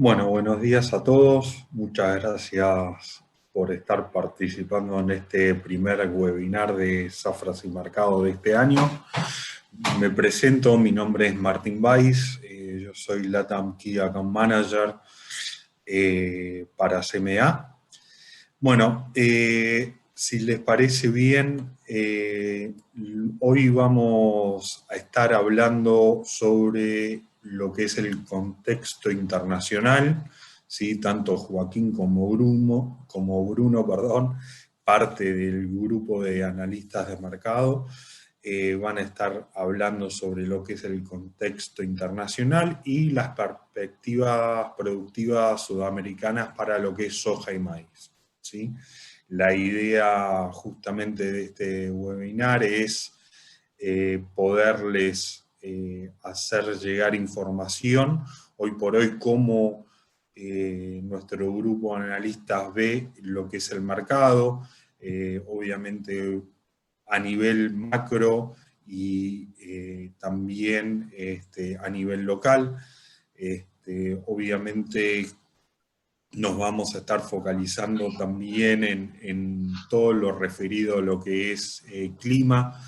Bueno, buenos días a todos. Muchas gracias por estar participando en este primer webinar de Zafras y Mercado de este año. Me presento, mi nombre es Martín Weiss, yo soy LATAM Key Account Manager para CMA. Bueno, si les parece bien, hoy vamos a estar hablando sobre lo que es el contexto internacional, ¿sí? Tanto Joaquín como Bruno, parte del grupo de analistas de mercado, van a estar hablando sobre lo que es el contexto internacional y las perspectivas productivas sudamericanas para lo que es soja y maíz, ¿sí? La idea justamente de este webinar es poderles hacer llegar información, hoy por hoy, cómo nuestro grupo de analistas ve lo que es el mercado, obviamente a nivel macro y también a nivel local. Obviamente nos vamos a estar focalizando también en todo lo referido a lo que es clima.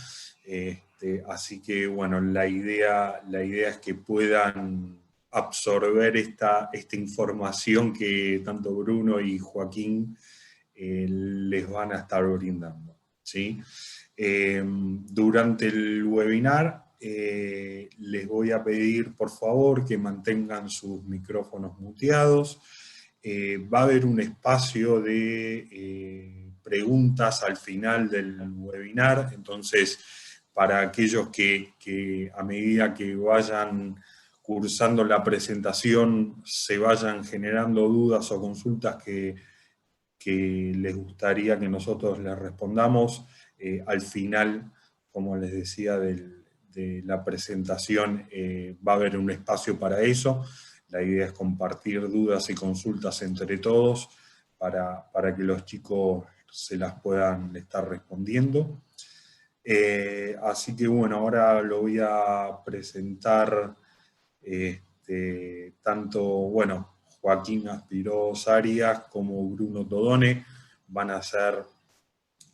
Así que, bueno, la idea es que puedan absorber esta información que tanto Bruno y Joaquín les van a estar brindando, ¿sí? Durante el webinar les voy a pedir, por favor, que mantengan sus micrófonos muteados. Va a haber un espacio de preguntas al final del webinar, entonces para aquellos que a medida que vayan cursando la presentación se vayan generando dudas o consultas que les gustaría que nosotros les respondamos, al final, como les decía, de la presentación va a haber un espacio para eso. La idea es compartir dudas y consultas entre todos para que los chicos se las puedan estar respondiendo. Así que bueno, ahora lo voy a presentar tanto, bueno, Joaquín Aspirós Arias como Bruno Todone van a ser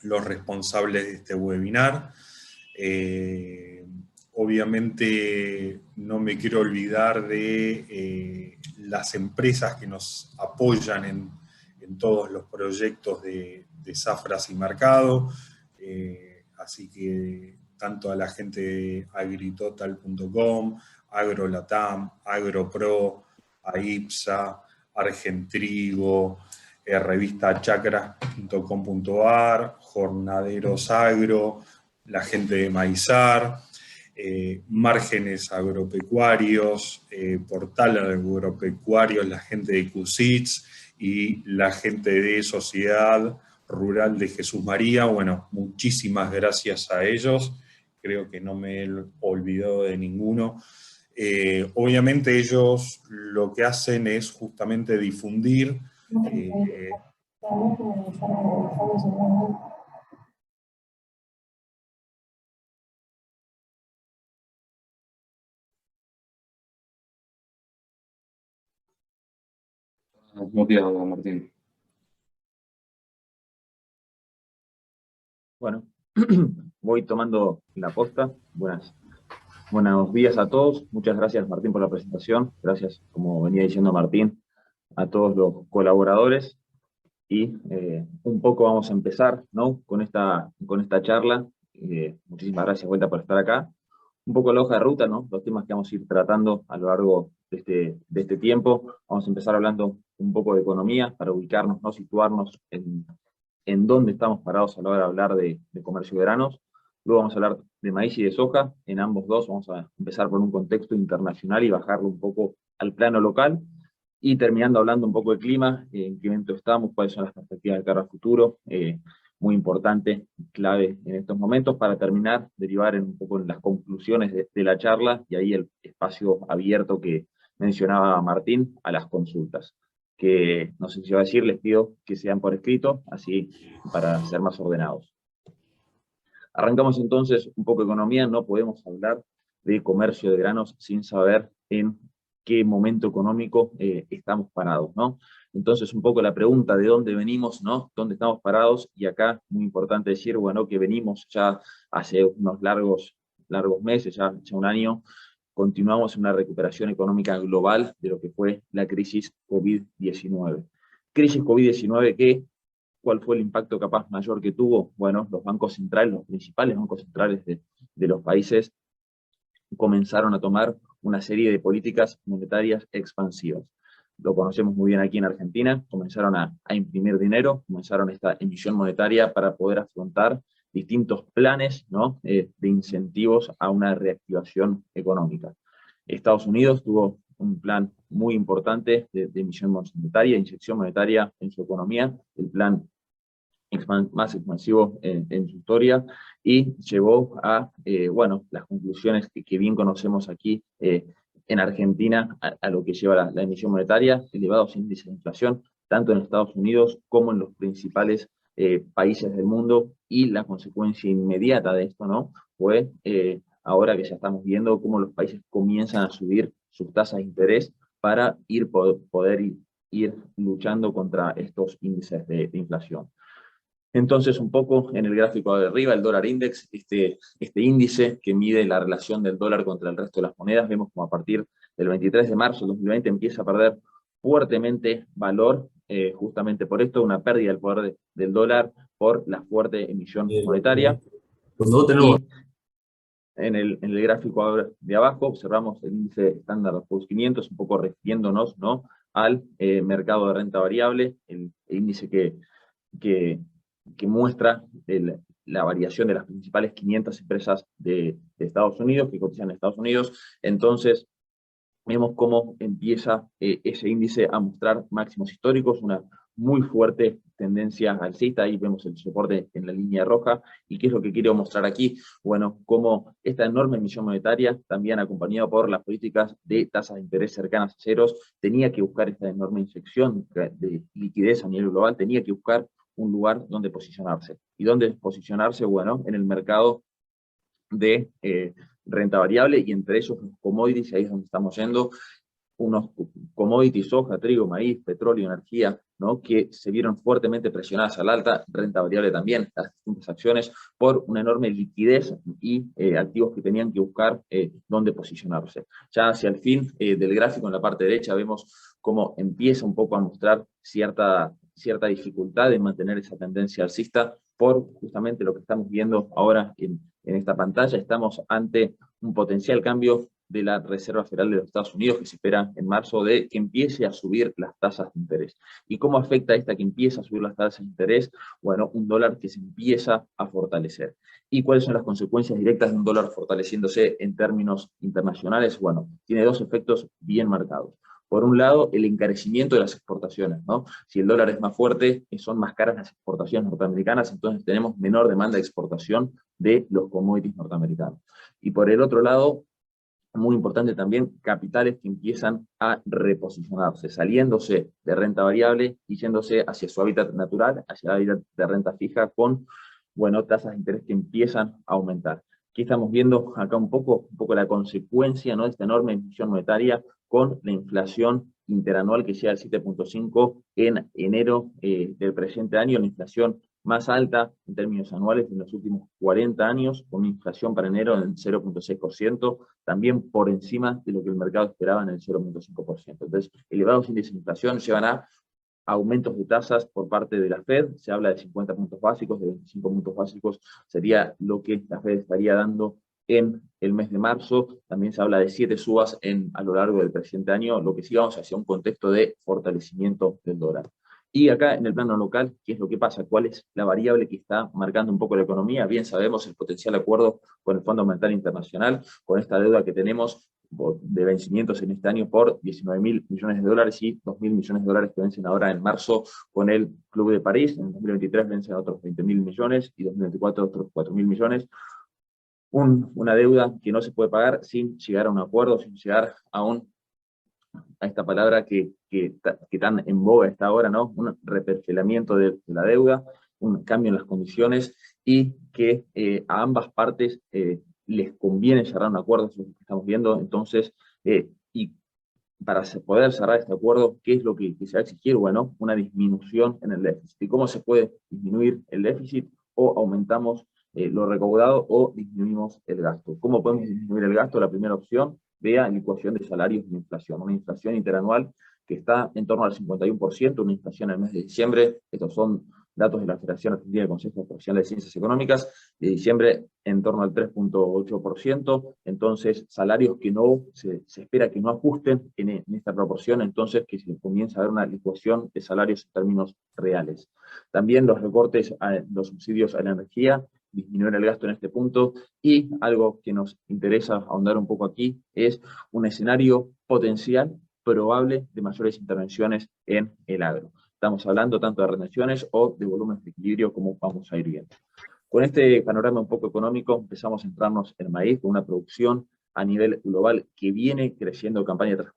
los responsables de este webinar. Obviamente no me quiero olvidar de las empresas que nos apoyan en todos los proyectos de Zafras y Mercado, así que tanto a la gente de agritotal.com, AgroLatam, AgroPro, AIPSA, Argentrigo, revista chacras.com.ar, Jornaderos Agro, la gente de Maizar, Márgenes Agropecuarios, Portal Agropecuarios, la gente de CUSITS y la gente de Sociedad Rural de Jesús María. Bueno, muchísimas gracias a ellos, creo que no me he olvidado de ninguno. Obviamente ellos lo que hacen es justamente difundir Muteado, Martín. Bueno, voy tomando la posta. Buenos días a todos. Muchas gracias, Martín, por la presentación. Gracias, como venía diciendo Martín, a todos los colaboradores. Y un poco vamos a empezar, ¿no?, con esta charla. Muchísimas gracias, vuelta, por estar acá. Un poco la hoja de ruta, ¿no?, los temas que vamos a ir tratando a lo largo de este tiempo. Vamos a empezar hablando un poco de economía para ubicarnos, ¿no?, situarnos en dónde estamos parados a la hora de hablar de comercio de granos. Luego vamos a hablar de maíz y de soja. En ambos dos vamos a empezar por un contexto internacional y bajarlo un poco al plano local. Y terminando hablando un poco de clima, en qué momento estamos, cuáles son las perspectivas de cara al futuro, muy importante, clave en estos momentos, para terminar, derivar un poco en las conclusiones de la charla, y ahí el espacio abierto que mencionaba Martín, a las consultas. Que no sé si va a decir, les pido que sean por escrito, así para ser más ordenados. Arrancamos entonces un poco de economía. No podemos hablar de comercio de granos sin saber en qué momento económico estamos parados, ¿no? Entonces, un poco la pregunta de dónde venimos, ¿no? ¿Dónde estamos parados? Y acá, muy importante decir, bueno, que venimos ya hace unos largos meses, ya un año, continuamos en una recuperación económica global de lo que fue la crisis COVID-19. Crisis COVID-19 que, ¿cuál fue el impacto capaz mayor que tuvo? Bueno, los bancos centrales, los principales bancos centrales de los países comenzaron a tomar una serie de políticas monetarias expansivas. Lo conocemos muy bien aquí en Argentina, comenzaron a imprimir dinero, comenzaron esta emisión monetaria para poder afrontar distintos planes, ¿no? De incentivos a una reactivación económica. Estados Unidos tuvo un plan muy importante de emisión monetaria, de inyección monetaria en su economía, el plan más expansivo en su historia, y llevó a, bueno, las conclusiones que bien conocemos aquí en Argentina, a lo que lleva la emisión monetaria, elevados índices de inflación, tanto en Estados Unidos como en los principales países del mundo, y la consecuencia inmediata de esto, ¿no? Fue, ahora que ya estamos viendo cómo los países comienzan a subir sus tasas de interés para poder ir luchando contra estos índices de inflación. Entonces, un poco en el gráfico de arriba, el dólar index, este índice que mide la relación del dólar contra el resto de las monedas, vemos como a partir del 23 de marzo de 2020 empieza a perder fuertemente valor, justamente por esto, una pérdida del poder del dólar por la fuerte emisión monetaria. Pues no tenemos. Y en el gráfico de abajo observamos el índice Standard & Poor's 500, un poco refiriéndonos, ¿no?, al mercado de renta variable, el índice que muestra la variación de las principales 500 empresas de Estados Unidos, que cotizan en Estados Unidos. Entonces, vemos cómo empieza ese índice a mostrar máximos históricos, una muy fuerte tendencia alcista. Ahí vemos el soporte en la línea roja. ¿Y qué es lo que quiero mostrar aquí? Bueno, cómo esta enorme emisión monetaria, también acompañada por las políticas de tasas de interés cercanas a ceros, tenía que buscar esta enorme inyección de liquidez a nivel global, tenía que buscar un lugar donde posicionarse. ¿Y dónde posicionarse? Bueno, en el mercado de renta variable, y entre ellos los commodities, ahí es donde estamos yendo, unos commodities, soja, trigo, maíz, petróleo, energía, ¿no?, que se vieron fuertemente presionadas al alta, renta variable también, las distintas acciones, por una enorme liquidez y activos que tenían que buscar dónde posicionarse. Ya hacia el fin del gráfico, en la parte derecha, vemos cómo empieza un poco a mostrar cierta dificultad en mantener esa tendencia alcista por justamente lo que estamos viendo ahora en esta pantalla. Estamos ante un potencial cambio de la Reserva Federal de los Estados Unidos, que se espera en marzo, de que empiece a subir las tasas de interés. ¿Y cómo afecta esta que empieza a subir las tasas de interés? Bueno, un dólar que se empieza a fortalecer. ¿Y cuáles son las consecuencias directas de un dólar fortaleciéndose en términos internacionales? Bueno, tiene dos efectos bien marcados. Por un lado, el encarecimiento de las exportaciones, ¿no? Si el dólar es más fuerte, son más caras las exportaciones norteamericanas, entonces tenemos menor demanda de exportación de los commodities norteamericanos. Y por el otro lado, muy importante también, capitales que empiezan a reposicionarse, saliéndose de renta variable y yéndose hacia su hábitat natural, hacia el hábitat de renta fija, con, bueno, tasas de interés que empiezan a aumentar. Aquí estamos viendo acá un poco la consecuencia, ¿no?, de esta enorme emisión monetaria con la inflación interanual que llega al 7.5 en enero del presente año, la inflación más alta en términos anuales en los últimos 40 años, con una inflación para enero del 0.6%, también por encima de lo que el mercado esperaba en el 0.5%. Entonces, elevados índices de inflación llevan a aumentos de tasas por parte de la Fed. Se habla de 50 puntos básicos, de 25 puntos básicos sería lo que la Fed estaría dando en el mes de marzo. También se habla de 7 subas a lo largo del presente año, lo que sí vamos hacia un contexto de fortalecimiento del dólar. Y acá en el plano local, ¿qué es lo que pasa? ¿Cuál es la variable que está marcando un poco la economía? Bien sabemos el potencial acuerdo con el Fondo Monetario Internacional, con esta deuda que tenemos de vencimientos en este año por 19.000 millones de dólares y 2.000 millones de dólares que vencen ahora en marzo con el Club de París. En 2023 vencen otros 20.000 millones y 2024 otros 4.000 millones. Una deuda que no se puede pagar sin llegar a un acuerdo, sin llegar a esta palabra que tan en boga está ahora, ¿no? Un reperfilamiento de la deuda, un cambio en las condiciones, y que a ambas partes les conviene cerrar un acuerdo, eso es lo que estamos viendo. Entonces, y para poder cerrar este acuerdo, ¿qué es lo que se va a exigir? Bueno, una disminución en el déficit. ¿Y cómo se puede disminuir el déficit? O aumentamos lo recaudado o disminuimos el gasto. ¿Cómo podemos disminuir el gasto? La primera opción, vea la ecuación de salarios y inflación. Una inflación interanual que está en torno al 51%, una inflación en el mes de diciembre. Estos son datos de la Federación Argentina del Consejo Profesional de Ciencias Económicas, de diciembre en torno al 3,8%, entonces salarios que no se espera que no ajusten en esta proporción, entonces que se comienza a ver una licuación de salarios en términos reales. También los recortes a los subsidios a la energía, disminuir el gasto en este punto, y algo que nos interesa ahondar un poco aquí es un escenario potencial probable de mayores intervenciones en el agro. Estamos hablando tanto de retenciones o de volúmenes de equilibrio, como vamos a ir viendo. Con este panorama un poco económico, empezamos a centrarnos en maíz, con una producción a nivel global que viene creciendo campaña tras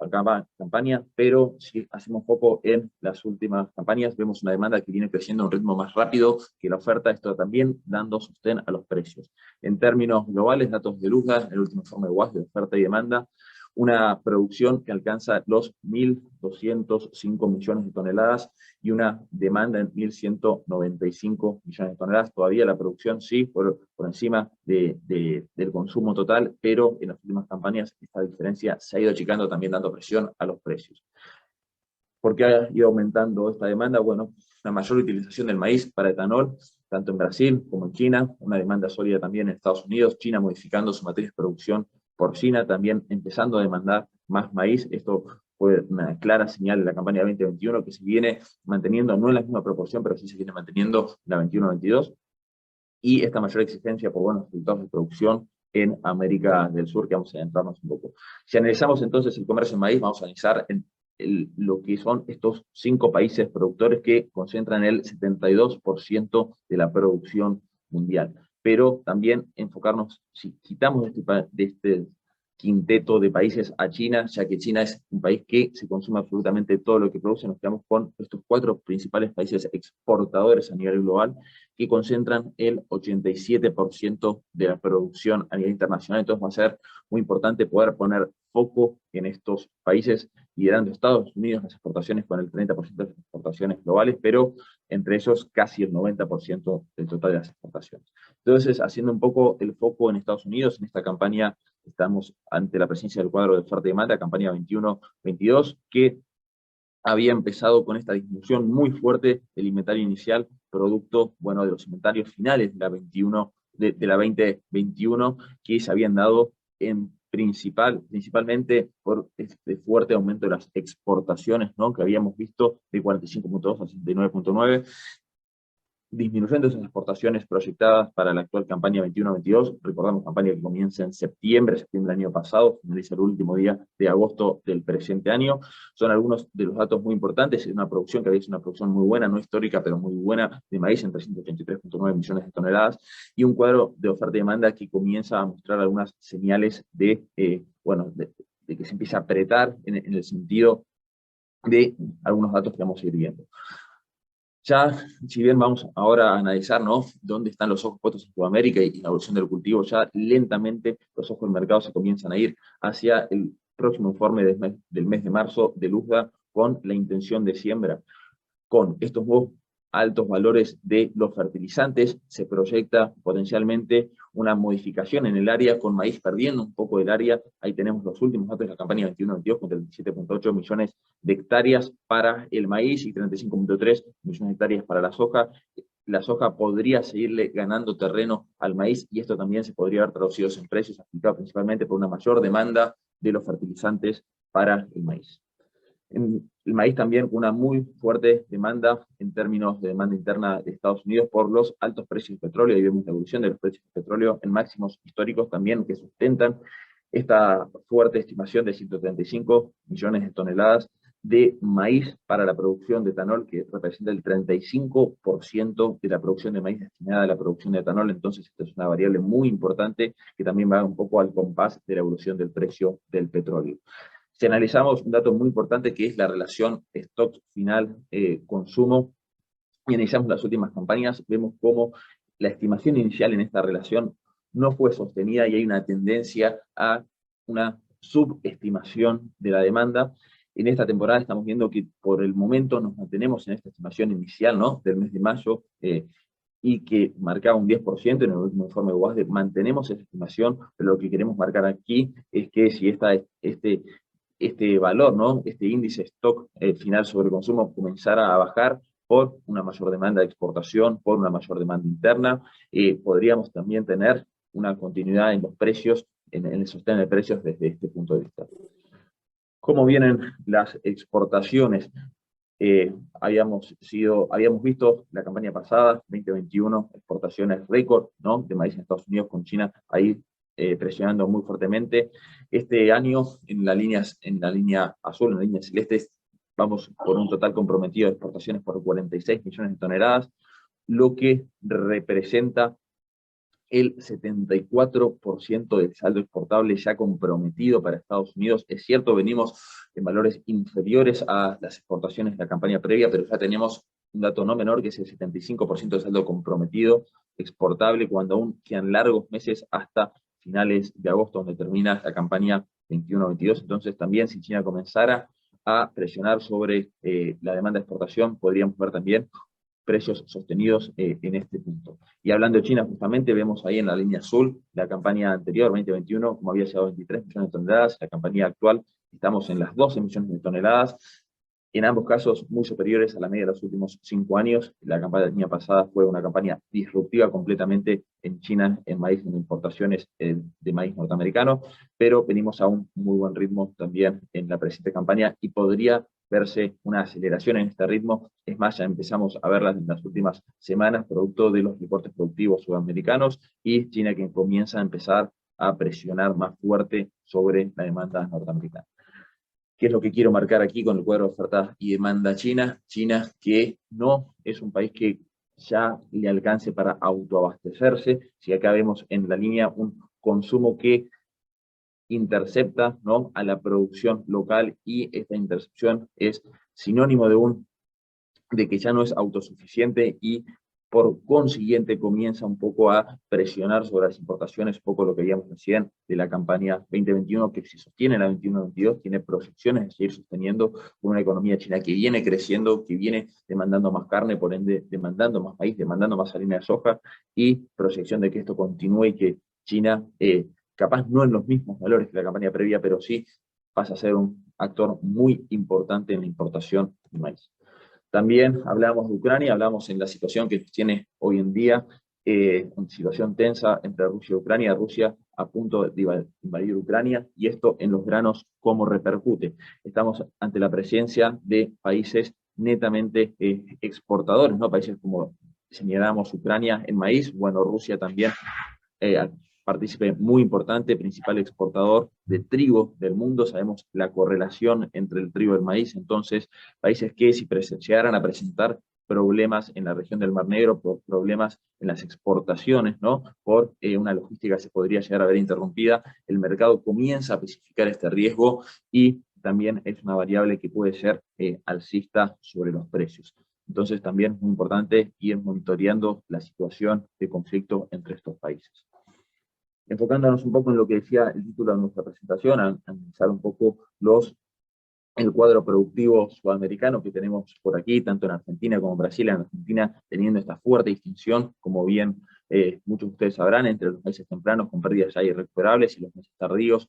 campaña, pero si hacemos foco en las últimas campañas, vemos una demanda que viene creciendo a un ritmo más rápido que la oferta, esto también dando sostén a los precios. En términos globales, datos de Luzda, el último informe de WASDE de oferta y demanda, una producción que alcanza los 1.205 millones de toneladas y una demanda en 1.195 millones de toneladas. Todavía la producción sí, por encima del consumo total, pero en las últimas campañas esta diferencia se ha ido achicando, también dando presión a los precios. ¿Por qué ha ido aumentando esta demanda? Bueno, una mayor utilización del maíz para etanol, tanto en Brasil como en China, una demanda sólida también en Estados Unidos, China modificando su matriz de producción porcina, también empezando a demandar más maíz. Esto fue una clara señal de la campaña 2021 que se viene manteniendo, no en la misma proporción, pero sí se viene manteniendo la 21-22, y esta mayor exigencia por buenos resultados de producción en América del Sur, que vamos a adentrarnos un poco. Si analizamos entonces el comercio en maíz, vamos a analizar lo que son estos 5 países productores que concentran el 72% de la producción mundial. Pero también enfocarnos, si quitamos de este quinteto de países a China, ya que China es un país que se consume absolutamente todo lo que produce, nos quedamos con estos 4 principales países exportadores a nivel global, que concentran el 87% de la producción a nivel internacional. Entonces va a ser muy importante poder poner foco en estos países, liderando Estados Unidos las exportaciones con el 30% de las exportaciones globales, pero entre ellos casi el 90% del total de las exportaciones. Entonces, haciendo un poco el foco en Estados Unidos, en esta campaña estamos ante la presencia del cuadro de oferta y demanda, campaña 21-22, que había empezado con esta disminución muy fuerte del inventario inicial, producto, bueno, de los inventarios finales de la 2021, que se habían dado principalmente por este fuerte aumento de las exportaciones, ¿no?, que habíamos visto de 45,2 a 69,9, disminuyendo esas exportaciones proyectadas para la actual campaña 21-22. Recordamos, campaña que comienza en septiembre del año pasado, finaliza el último día de agosto del presente año. Son algunos de los datos muy importantes. Es una producción que había sido una producción muy buena, no histórica, pero muy buena, de maíz en 383,9 millones de toneladas, y un cuadro de oferta y demanda que comienza a mostrar algunas señales de que se empieza a apretar en el sentido de algunos datos que vamos a ir viendo. Ya, si bien vamos ahora a analizar, ¿no?, dónde están los ojos puestos en Sudamérica y la evolución del cultivo, ya lentamente los ojos del mercado se comienzan a ir hacia el próximo informe del mes de marzo de Luzda, con la intención de siembra. Con estos nuevos altos valores de los fertilizantes, se proyecta potencialmente una modificación en el área, con maíz perdiendo un poco del área. Ahí tenemos los últimos datos de la campaña 21-22, con 37,8 millones de hectáreas para el maíz y 35,3 millones de hectáreas para la soja. La soja podría seguirle ganando terreno al maíz, y esto también se podría haber traducido en precios, afectados principalmente por una mayor demanda de los fertilizantes para el maíz. En el maíz también una muy fuerte demanda en términos de demanda interna de Estados Unidos por los altos precios de petróleo. Ahí vemos la evolución de los precios de petróleo en máximos históricos también, que sustentan esta fuerte estimación de 135 millones de toneladas de maíz para la producción de etanol, que representa el 35% de la producción de maíz destinada a la producción de etanol. Entonces, esta es una variable muy importante que también va un poco al compás de la evolución del precio del petróleo. Si analizamos un dato muy importante, que es la relación stock final-consumo, y analizamos las últimas campañas, vemos cómo la estimación inicial en esta relación no fue sostenida y hay una tendencia a una subestimación de la demanda. En esta temporada estamos viendo que por el momento nos mantenemos en esta estimación inicial, ¿no?, del mes de mayo, y que marcaba un 10% en el último informe de WASDE. Mantenemos esa estimación, pero lo que queremos marcar aquí es que si este valor, ¿no?, este índice stock final sobre consumo comenzara a bajar por una mayor demanda de exportación, por una mayor demanda interna, podríamos también tener una continuidad en los precios, en el sostén de precios desde este punto de vista. ¿Cómo vienen las exportaciones? Habíamos visto la campaña pasada, 2021, exportaciones récord, ¿no?, de maíz en Estados Unidos, con China ahí presionando muy fuertemente. Este año, en la línea azul, en la línea celeste, vamos por un total comprometido de exportaciones por 46 millones de toneladas, lo que representa el 74% del saldo exportable ya comprometido para Estados Unidos. Es cierto, venimos en valores inferiores a las exportaciones de la campaña previa, pero ya tenemos un dato no menor, que es el 75% de saldo comprometido exportable, cuando aún quedan largos meses hasta finales de agosto, donde termina la campaña 21-22. Entonces también, si China comenzara a presionar sobre la demanda de exportación, podríamos ver también precios sostenidos en este punto. Y hablando de China, justamente vemos ahí en la línea azul la campaña anterior, 2021, como había llegado a 23 millones de toneladas, la campaña actual estamos en las 12 millones de toneladas, en ambos casos muy superiores a la media de los últimos 5 años. La campaña pasada fue una campaña disruptiva completamente en China, en maíz, en importaciones de maíz norteamericano, pero venimos a un muy buen ritmo también en la presente campaña y podría verse una aceleración en este ritmo. Es más, ya empezamos a verlas en las últimas semanas, producto de los recortes productivos sudamericanos, y China que comienza a empezar a presionar más fuerte sobre la demanda norteamericana. ¿Qué es lo que quiero marcar aquí con el cuadro de oferta y demanda China? China, que no es un país que ya le alcance para autoabastecerse. Si acá vemos en la línea un consumo que intercepta, ¿no?, a la producción local, y esta intercepción es sinónimo de que ya no es autosuficiente, y por consiguiente comienza un poco a presionar sobre las importaciones, un poco lo que veíamos recién de la campaña 2021, que se sostiene en la 21-22, tiene proyecciones de seguir sosteniendo una economía china que viene creciendo, que viene demandando más carne, por ende demandando más maíz, demandando más harina de soja, y proyección de que esto continúe y que China, capaz no en los mismos valores que la campaña previa, pero sí pasa a ser un actor muy importante en la importación de maíz. También hablamos de Ucrania, hablamos en la situación que tiene hoy en día, una situación tensa entre Rusia y Ucrania, Rusia a punto de invadir Ucrania, y esto en los granos, ¿cómo repercute? Estamos ante la presencia de países netamente exportadores, ¿no? Países como señalamos Ucrania en maíz, bueno, Rusia también, partícipe muy importante, principal exportador de trigo del mundo. Sabemos la correlación entre el trigo y el maíz. Entonces, países que si llegaran a presentar problemas en la región del Mar Negro, por problemas en las exportaciones, ¿no?, por una logística que se podría llegar a ver interrumpida, el mercado comienza a especificar este riesgo, y también es una variable que puede ser alcista sobre los precios. Entonces también es muy importante ir monitoreando la situación de conflicto entre estos países. Enfocándonos un poco en lo que decía el título de nuestra presentación, a analizar un poco el cuadro productivo sudamericano que tenemos por aquí, tanto en Argentina como en Brasil. En Argentina teniendo esta fuerte distinción, como bien muchos de ustedes sabrán, entre los meses tempranos con pérdidas ya irrecuperables y los meses tardíos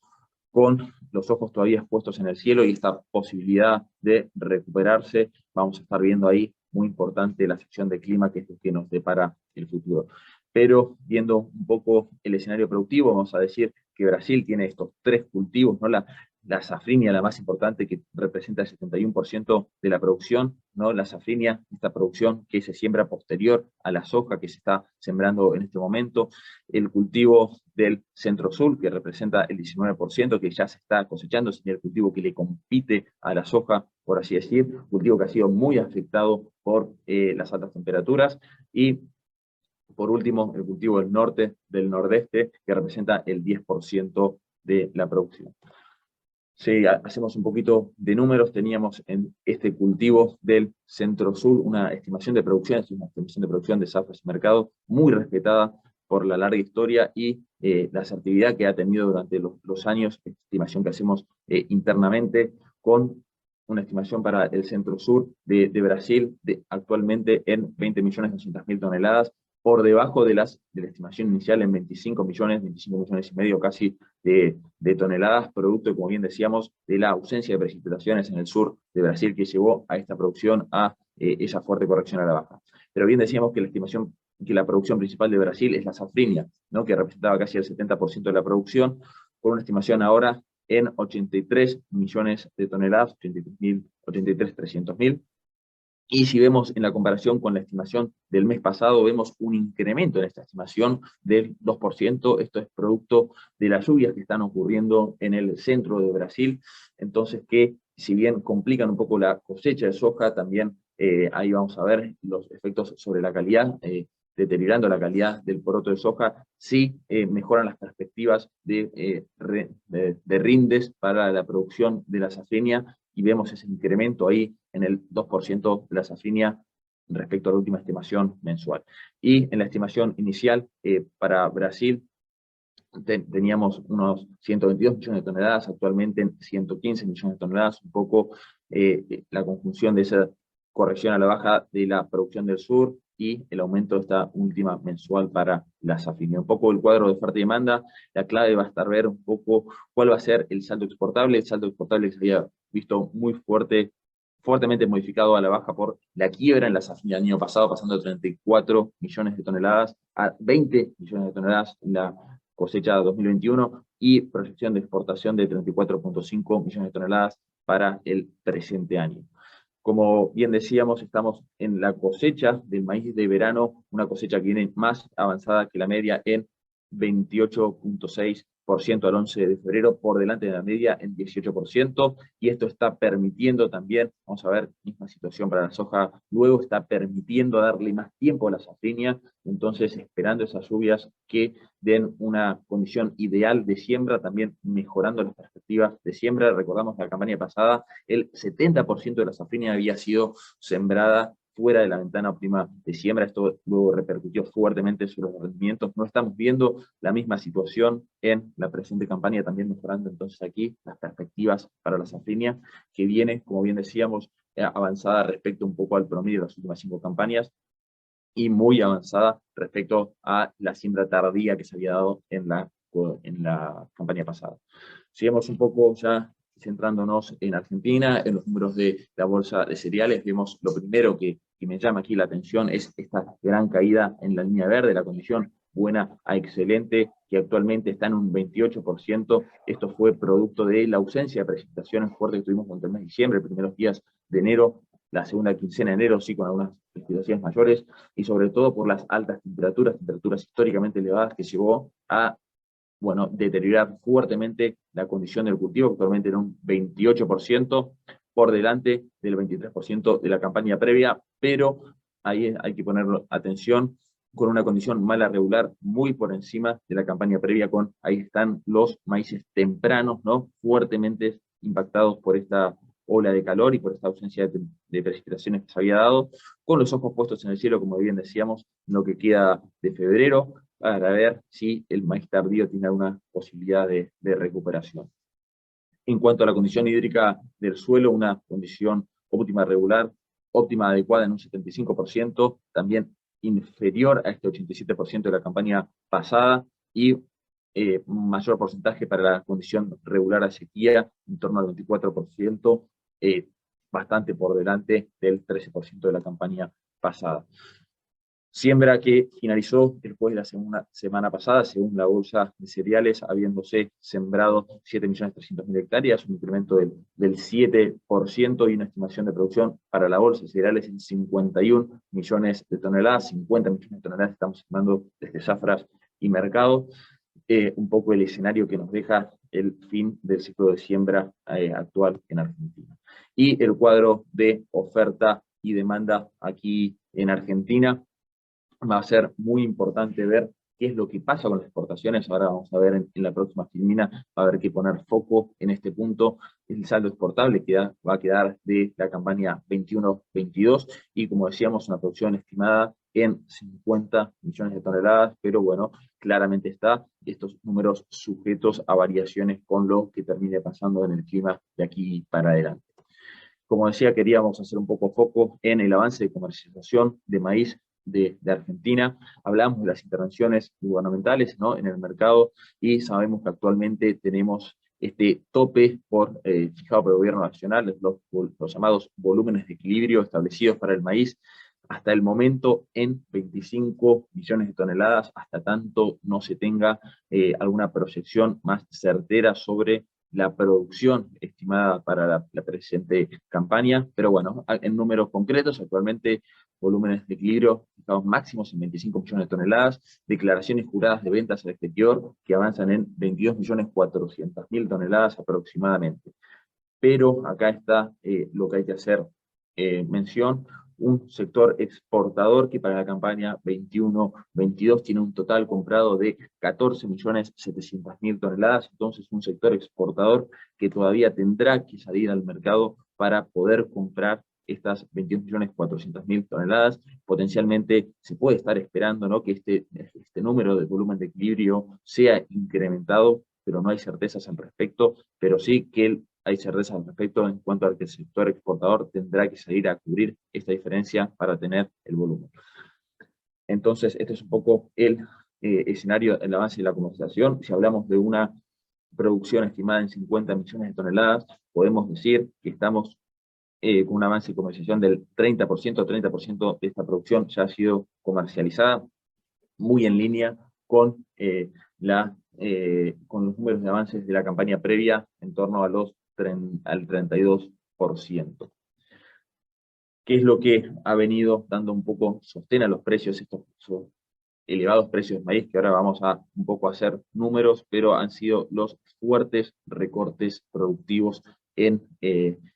con los ojos todavía puestos en el cielo y esta posibilidad de recuperarse. Vamos a estar viendo ahí, muy importante, la sección de clima, que es lo que nos depara el futuro. Pero viendo un poco el escenario productivo, vamos a decir que Brasil tiene estos 3 cultivos, ¿no? La safrinha, la más importante, que representa el 71% de la producción, ¿no? La safrinha, esta producción que se siembra posterior a la soja que se está sembrando en este momento. El cultivo del centro-sur, que representa el 19%, que ya se está cosechando, es el cultivo que le compite a la soja, por así decir, cultivo que ha sido muy afectado por las altas temperaturas. Y por último, el cultivo del norte, del nordeste, que representa el 10% de la producción. Si hacemos un poquito de números, teníamos en este cultivo del centro-sur una estimación de producción, de zafras y mercado muy respetada por la larga historia y la asertividad que ha tenido durante los años, estimación que hacemos internamente, con una estimación para el centro-sur de Brasil actualmente en 20.200.000 toneladas, por debajo de la estimación inicial en 25 millones y medio casi de toneladas, producto, como bien decíamos, de la ausencia de precipitaciones en el sur de Brasil que llevó a esta producción a esa fuerte corrección a la baja. Pero bien decíamos que la producción principal de Brasil es la safrinha, ¿no?, que representaba casi el 70% de la producción, con una estimación ahora en 83 millones de toneladas, 83.300.000. Y si vemos en la comparación con la estimación del mes pasado, vemos un incremento en esta estimación del 2%. Esto es producto de las lluvias que están ocurriendo en el centro de Brasil. Entonces, que si bien complican un poco la cosecha de soja, también ahí vamos a ver los efectos sobre la calidad, deteriorando la calidad del poroto de soja, sí mejoran las perspectivas de rindes para la producción de la safrinha, y vemos ese incremento ahí en el 2% de la safrinha respecto a la última estimación mensual. Y en la estimación inicial para Brasil teníamos unos 122 millones de toneladas, actualmente en 115 millones de toneladas, un poco la conjunción de esa corrección a la baja de la producción del sur y el aumento de esta última mensual para la safrinha. Un poco el cuadro de oferta y demanda, la clave va a estar ver un poco cuál va a ser el saldo exportable que se había visto muy fuertemente modificado a la baja por la quiebra en la safrinha el año pasado, pasando de 34 millones de toneladas a 20 millones de toneladas en la cosecha 2021, y proyección de exportación de 34.5 millones de toneladas para el presente año. Como bien decíamos, estamos en la cosecha del maíz de verano, una cosecha que viene más avanzada que la media en 28.6% al 11 de febrero, por delante de la media en 18%, y esto está permitiendo también, vamos a ver, misma situación para la soja, luego está permitiendo darle más tiempo a la safrinha, entonces esperando esas lluvias que den una condición ideal de siembra, también mejorando las perspectivas de siembra. Recordamos que la campaña pasada el 70% de la safrinha había sido sembrada fuera de la ventana óptima de siembra. Esto luego repercutió fuertemente sobre los rendimientos. No estamos viendo la misma situación en la presente campaña, también mejorando entonces aquí las perspectivas para la safrinha, que viene, como bien decíamos, avanzada respecto un poco al promedio de las últimas 5 campañas, y muy avanzada respecto a la siembra tardía que se había dado en la campaña pasada. Sigamos un poco ya centrándonos en Argentina, en los números de la bolsa de cereales. Vemos lo primero que me llama aquí la atención es esta gran caída en la línea verde, la condición buena a excelente, que actualmente está en un 28%. Esto fue producto de la ausencia de precipitaciones fuertes que tuvimos durante el mes de diciembre, primeros días de enero, la segunda quincena de enero, sí, con algunas precipitaciones mayores, y sobre todo por las altas temperaturas históricamente elevadas, que llevó a deteriorar fuertemente la condición del cultivo, que actualmente en un 28%, por delante del 23% de la campaña previa, pero ahí hay que poner atención, con una condición mala regular muy por encima de la campaña previa, ahí están los maíces tempranos, ¿no?, fuertemente impactados por esta ola de calor y por esta ausencia de precipitaciones que se había dado, con los ojos puestos en el cielo, como bien decíamos, en lo que queda de febrero, para ver si el maíz tardío tiene alguna posibilidad de recuperación. En cuanto a la condición hídrica del suelo, una condición óptima regular, óptima adecuada en un 75%, también inferior a este 87% de la campaña pasada, y mayor porcentaje para la condición regular a sequía, en torno al 24%, bastante por delante del 13% de la campaña pasada. Siembra que finalizó después de la semana pasada, según la bolsa de cereales, habiéndose sembrado 7.300.000 hectáreas, un incremento del 7%, y una estimación de producción para la bolsa de cereales en 51 millones de toneladas, 50 millones de toneladas estamos estimando desde Zafras y Mercado. Un poco el escenario que nos deja el fin del ciclo de siembra actual en Argentina. Y el cuadro de oferta y demanda aquí en Argentina, va a ser muy importante ver qué es lo que pasa con las exportaciones. Ahora vamos a ver en la próxima filmina, va a haber que poner foco en este punto, el saldo exportable que va a quedar de la campaña 21-22, y como decíamos, una producción estimada en 50 millones de toneladas, pero bueno, claramente está estos números sujetos a variaciones con lo que termine pasando en el clima de aquí para adelante. Como decía, queríamos hacer un poco foco en el avance de comercialización de maíz de Argentina. Hablamos de las intervenciones gubernamentales, ¿no?, en el mercado, y sabemos que actualmente tenemos este tope fijado por el gobierno nacional, los llamados volúmenes de equilibrio establecidos para el maíz, hasta el momento en 25 millones de toneladas, hasta tanto no se tenga alguna proyección más certera sobre la producción estimada para la presente campaña. Pero bueno, en números concretos, actualmente volúmenes de equilibrio fijados máximos en 25 millones de toneladas, declaraciones juradas de ventas al exterior que avanzan en 22.400.000 toneladas aproximadamente. Pero acá está lo que hay que hacer mención: un sector exportador que para la campaña 21-22 tiene un total comprado de 14.700.000 toneladas, entonces un sector exportador que todavía tendrá que salir al mercado para poder comprar estas 22.400.000 toneladas. Potencialmente se puede estar esperando, ¿no?, que este número de volumen de equilibrio sea incrementado, pero no hay certezas al respecto, pero sí que hay certeza al respecto en cuanto a que el sector exportador tendrá que salir a cubrir esta diferencia para tener el volumen. Entonces, este es un poco el escenario, el avance de la comercialización. Si hablamos de una producción estimada en 50 millones de toneladas, podemos decir que estamos con un avance de comercialización del 30% de esta producción ya ha sido comercializada, muy en línea con, con los números de avances de la campaña previa, en torno a al 32%. ¿Qué es lo que ha venido dando un poco sostén a los precios, estos elevados precios de maíz, que ahora vamos a un poco hacer números, pero han sido los fuertes recortes productivos en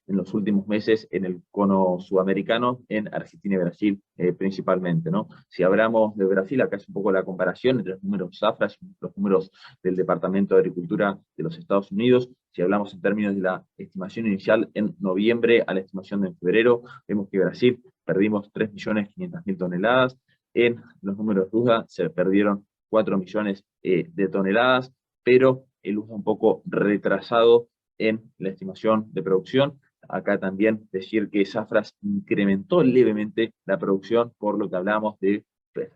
los últimos meses en el cono sudamericano, en Argentina y Brasil principalmente, ¿no? Si hablamos de Brasil, acá es un poco la comparación entre los números Zafras y los números del Departamento de Agricultura de los Estados Unidos. Si hablamos en términos de la estimación inicial en noviembre a la estimación de febrero, vemos que Brasil perdimos 3.500.000 toneladas, en los números USDA se perdieron 4 millones de toneladas, pero el USDA un poco retrasado en la estimación de producción. Acá también decir que Zafras incrementó levemente la producción, por lo que hablamos de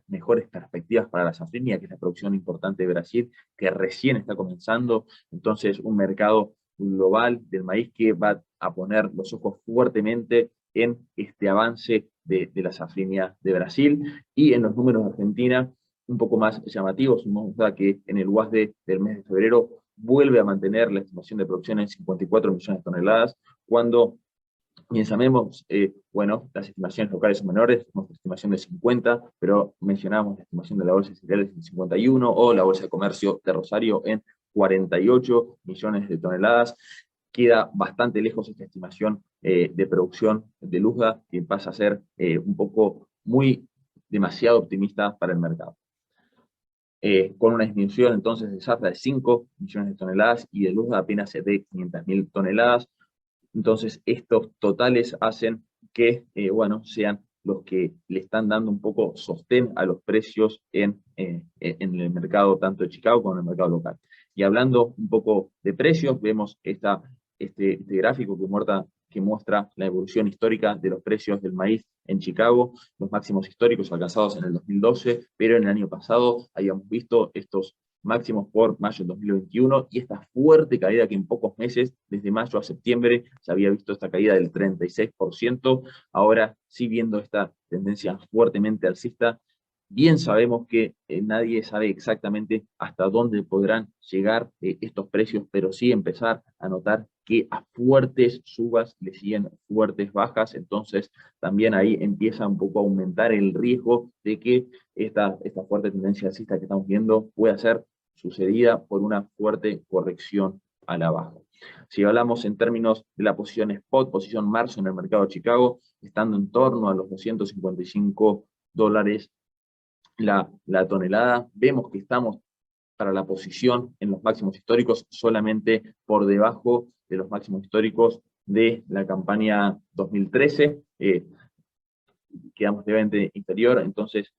mejores perspectivas para la safrinha, que es la producción importante de Brasil, que recién está comenzando. Entonces, un mercado global del maíz que va a poner los ojos fuertemente en este avance de la safrinha de Brasil. Y en los números de Argentina, un poco más llamativos, vemos que en el UASDE del mes de febrero vuelve a mantener la estimación de producción en 54 millones de toneladas, cuando, bien sabemos, bueno, las estimaciones locales son menores, tenemos la estimación de 50, pero mencionamos la estimación de la Bolsa de Cereales en 51, o la Bolsa de Comercio de Rosario en 48 millones de toneladas. Queda bastante lejos esta estimación de producción de USDA, que pasa a ser un poco demasiado optimista para el mercado. Con una disminución entonces de Zafra de 5 millones de toneladas y de USDA apenas de 500.000 toneladas. Entonces estos totales hacen que, bueno, sean los que le están dando un poco sostén a los precios en el mercado tanto de Chicago como en el mercado local. Y hablando un poco de precios, vemos este gráfico que muestra la evolución histórica de los precios del maíz en Chicago, los máximos históricos alcanzados en el 2012, pero en el año pasado habíamos visto estos máximos por mayo del 2021, y esta fuerte caída que en pocos meses, desde mayo a septiembre, se había visto esta caída del 36%, ahora sí viendo esta tendencia fuertemente alcista. Bien sabemos que nadie sabe exactamente hasta dónde podrán llegar estos precios, pero sí empezar a notar que a fuertes subas le siguen fuertes bajas, entonces también ahí empieza un poco a aumentar el riesgo de que esta fuerte tendencia alcista que estamos viendo pueda ser sucedida por una fuerte corrección a la baja. Si hablamos en términos de la posición spot, posición marzo en el mercado de Chicago, estando en torno a los $255 la tonelada, vemos que estamos para la posición en los máximos históricos solamente por debajo de los máximos históricos de la campaña 2013, quedamos levemente inferior, entonces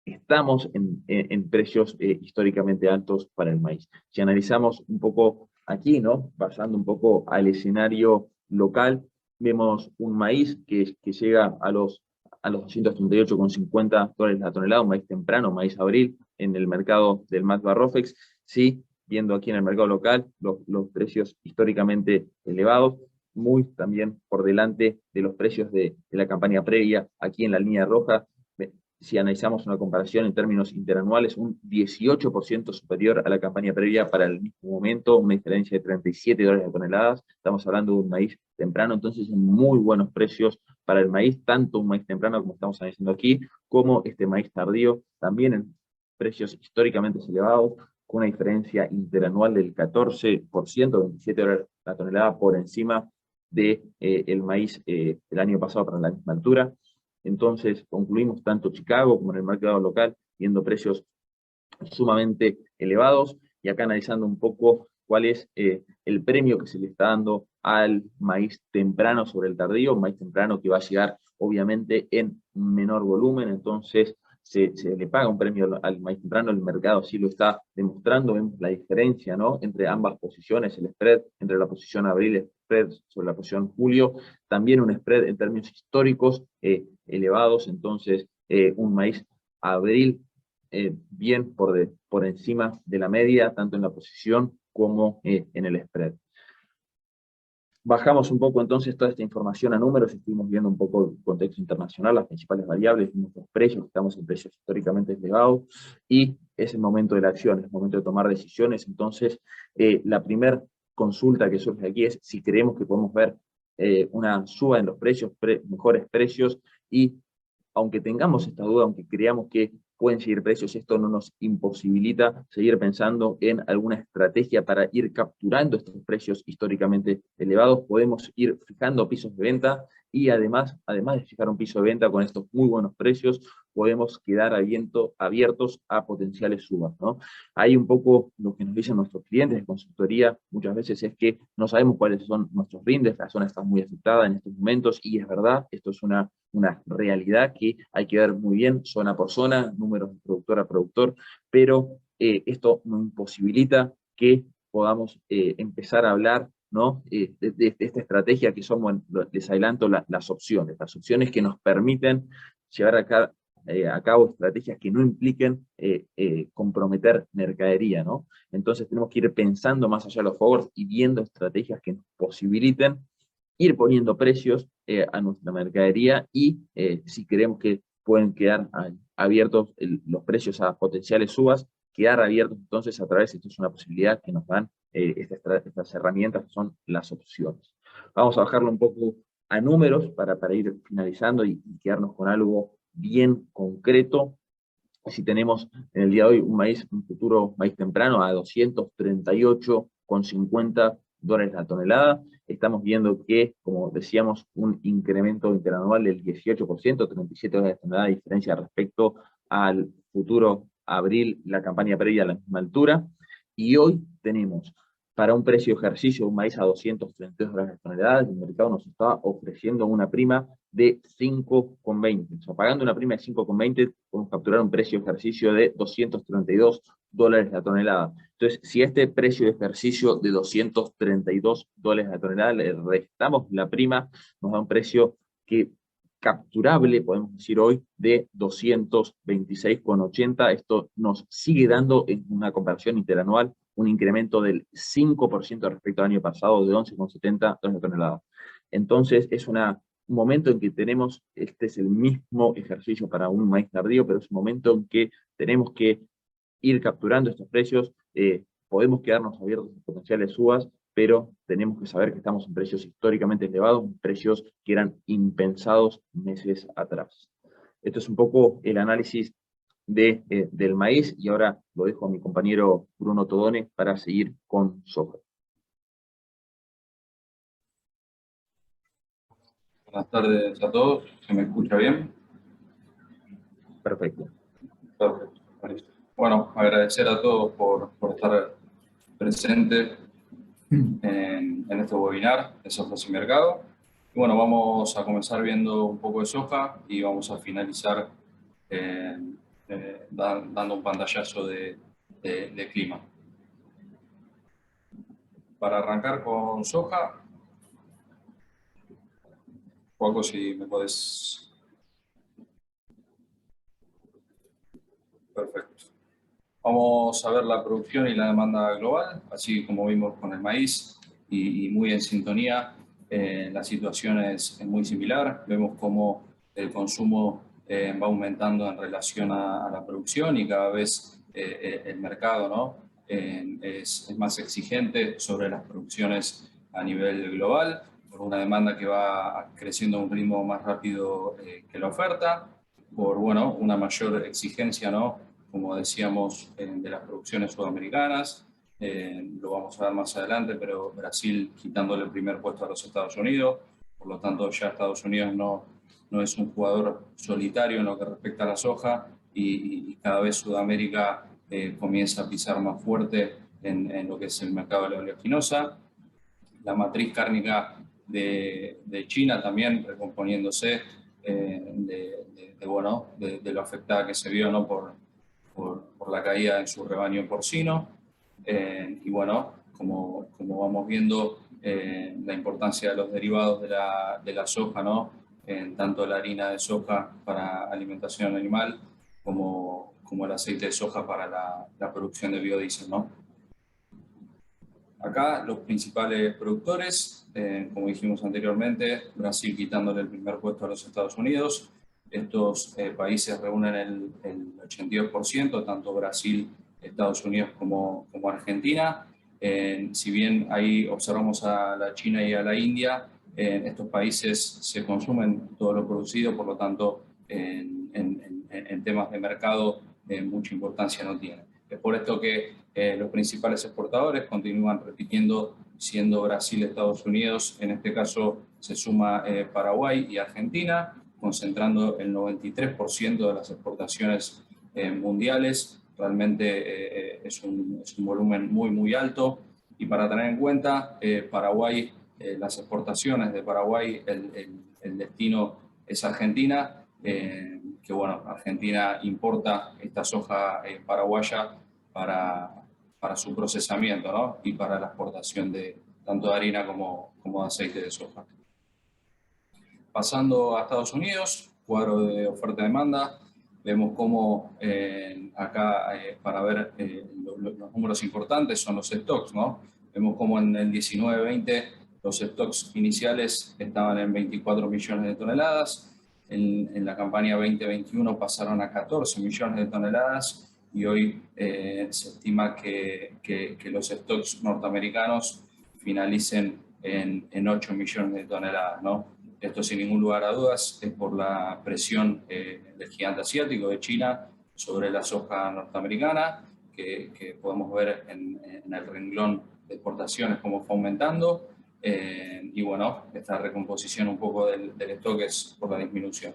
estamos en precios históricamente altos para el maíz. Si analizamos un poco aquí, ¿no?, pasando un poco al escenario local, vemos un maíz que llega a los 238,50 dólares la tonelada, un maíz temprano, maíz abril, en el mercado del MACBA ROFEX. Sí, viendo aquí en el mercado local, los precios históricamente elevados, muy también por delante de los precios de la campaña previa, aquí en la línea roja. Si analizamos una comparación en términos interanuales, un 18% superior a la campaña previa para el mismo momento, una diferencia de 37 dólares la tonelada. Estamos hablando de un maíz temprano, entonces en muy buenos precios para el maíz, tanto un maíz temprano como estamos analizando aquí, como este maíz tardío, también en precios históricamente elevados, con una diferencia interanual del 14%, 27 dólares la tonelada por encima de el maíz del año pasado para la misma altura. Entonces concluimos tanto Chicago como en el mercado local viendo precios sumamente elevados, y acá analizando un poco cuál es el premio que se le está dando al maíz temprano sobre el tardío, un maíz temprano que va a llegar obviamente en menor volumen, entonces se le paga un premio al maíz temprano, el mercado sí lo está demostrando. Vemos la diferencia, ¿no?, entre ambas posiciones, el spread entre la posición abril, el spread sobre la posición julio, también un spread en términos históricos elevados, entonces un maíz abril bien por encima de la media, tanto en la posición como en el spread. Bajamos un poco entonces toda esta información a números, estuvimos viendo un poco el contexto internacional, las principales variables, nuestros precios, estamos en precios históricamente elevados, y es el momento de la acción, es el momento de tomar decisiones. Entonces, la primera consulta que surge aquí es si creemos que podemos ver una suba en los precios, mejores precios, y aunque tengamos esta duda, aunque creamos que pueden seguir precios, esto no nos imposibilita seguir pensando en alguna estrategia para ir capturando estos precios históricamente elevados. Podemos ir fijando pisos de venta, y además de fijar un piso de venta con estos muy buenos precios, podemos quedar abiertos a potenciales subas, ¿no? Hay un poco lo que nos dicen nuestros clientes de consultoría muchas veces es que no sabemos cuáles son nuestros rindes, la zona está muy afectada en estos momentos, y es verdad, esto es una realidad que hay que ver muy bien, zona por zona, números de productor a productor, pero esto nos imposibilita que podamos empezar a hablar, ¿no?, de esta estrategia que son, bueno, les adelanto, las opciones que nos permiten llevar a cabo estrategias que no impliquen comprometer mercadería, ¿no? Entonces tenemos que ir pensando más allá de los forwards y viendo estrategias que nos posibiliten ir poniendo precios a nuestra mercadería, y si creemos que pueden quedar abiertos los precios a potenciales subas, quedar abiertos entonces a través, esto es una posibilidad que nos dan estas herramientas que son las opciones. Vamos a bajarlo un poco a números para ir finalizando y quedarnos con algo bien concreto. Si tenemos en el día de hoy un futuro maíz temprano a 238,50 dólares la tonelada, estamos viendo que, como decíamos, un incremento interanual del 18%, 37 dólares la tonelada de diferencia respecto al futuro abril, la campaña previa a la misma altura, y hoy tenemos para un precio de ejercicio un maíz a 232 dólares la tonelada, el mercado nos está ofreciendo una prima de 5,20. O sea, pagando una prima de 5,20 podemos capturar un precio de ejercicio de 232 dólares la tonelada. Entonces, si este precio de ejercicio de 232 dólares la tonelada le restamos la prima, nos da un precio que capturable, podemos decir hoy, de 226,80. Esto nos sigue dando, en una comparación interanual, un incremento del 5% respecto al año pasado, de 11,70 dólares la tonelada. Entonces, es un momento en que tenemos, este es el mismo ejercicio para un maíz tardío, pero es un momento en que tenemos que ir capturando estos precios. Podemos quedarnos abiertos a potenciales subas, pero tenemos que saber que estamos en precios históricamente elevados, precios que eran impensados meses atrás. Esto es un poco el análisis del maíz, y ahora lo dejo a mi compañero Bruno Todone para seguir con soja. Buenas tardes a todos, ¿se me escucha bien? Perfecto. Perfecto, listo. Bueno, agradecer a todos por estar presentes en este webinar de Soja Sin Mercado. Y bueno, vamos a comenzar viendo un poco de soja y vamos a finalizar dando un pantallazo de clima. Para arrancar con soja, Joaco, si me podés... Perfecto. Vamos a ver la producción y la demanda global, así como vimos con el maíz, y muy en sintonía. La situación es muy similar. Vemos cómo el consumo va aumentando en relación a la producción y cada vez el mercado, ¿no? Es más exigente sobre las producciones a nivel global, por una demanda que va creciendo a un ritmo más rápido que la oferta, por bueno, una mayor exigencia, ¿no? Como decíamos, de las producciones sudamericanas. Lo vamos a ver más adelante, pero Brasil quitándole el primer puesto a los Estados Unidos, por lo tanto ya Estados Unidos no es un jugador solitario en lo que respecta a la soja, y cada vez Sudamérica comienza a pisar más fuerte en lo que es el mercado de la oleaginosa. La matriz cárnica de China también recomponiéndose de lo afectada que se vio, ¿no? por la caída en su rebaño porcino. Y bueno, como vamos viendo, la importancia de los derivados de la soja, ¿no? Tanto la harina de soja para alimentación animal como el aceite de soja para la producción de biodiesel, ¿no? Acá los principales productores, como dijimos anteriormente, Brasil quitándole el primer puesto a los Estados Unidos. Estos países reúnen el 82%, tanto Brasil, Estados Unidos como Argentina. Si bien ahí observamos a la China y a la India, en estos países se consumen todo lo producido, por lo tanto, en temas de mercado, mucha importancia no tiene. Es por esto que los principales exportadores continúan repitiendo, siendo Brasil, Estados Unidos, en este caso se suma Paraguay y Argentina, concentrando el 93% de las exportaciones mundiales. Realmente es un volumen muy alto. Y para tener en cuenta, Paraguay, las exportaciones de Paraguay, el destino es Argentina, que bueno, Argentina importa esta soja paraguaya para su procesamiento, ¿no? Y para la exportación de tanto de harina como de aceite de soja. Pasando a Estados Unidos, cuadro de oferta-demanda, vemos cómo acá, para ver los números importantes, son los stocks, ¿no? Vemos cómo en el 19-20 los stocks iniciales estaban en 24 millones de toneladas, en la campaña 2021 pasaron a 14 millones de toneladas, y hoy se estima que los stocks norteamericanos finalicen en 8 millones de toneladas, ¿no? Esto, sin ningún lugar a dudas, es por la presión del gigante asiático de China sobre la soja norteamericana, que podemos ver en el renglón de exportaciones cómo fue aumentando, y bueno, esta recomposición un poco del stock es por la disminución.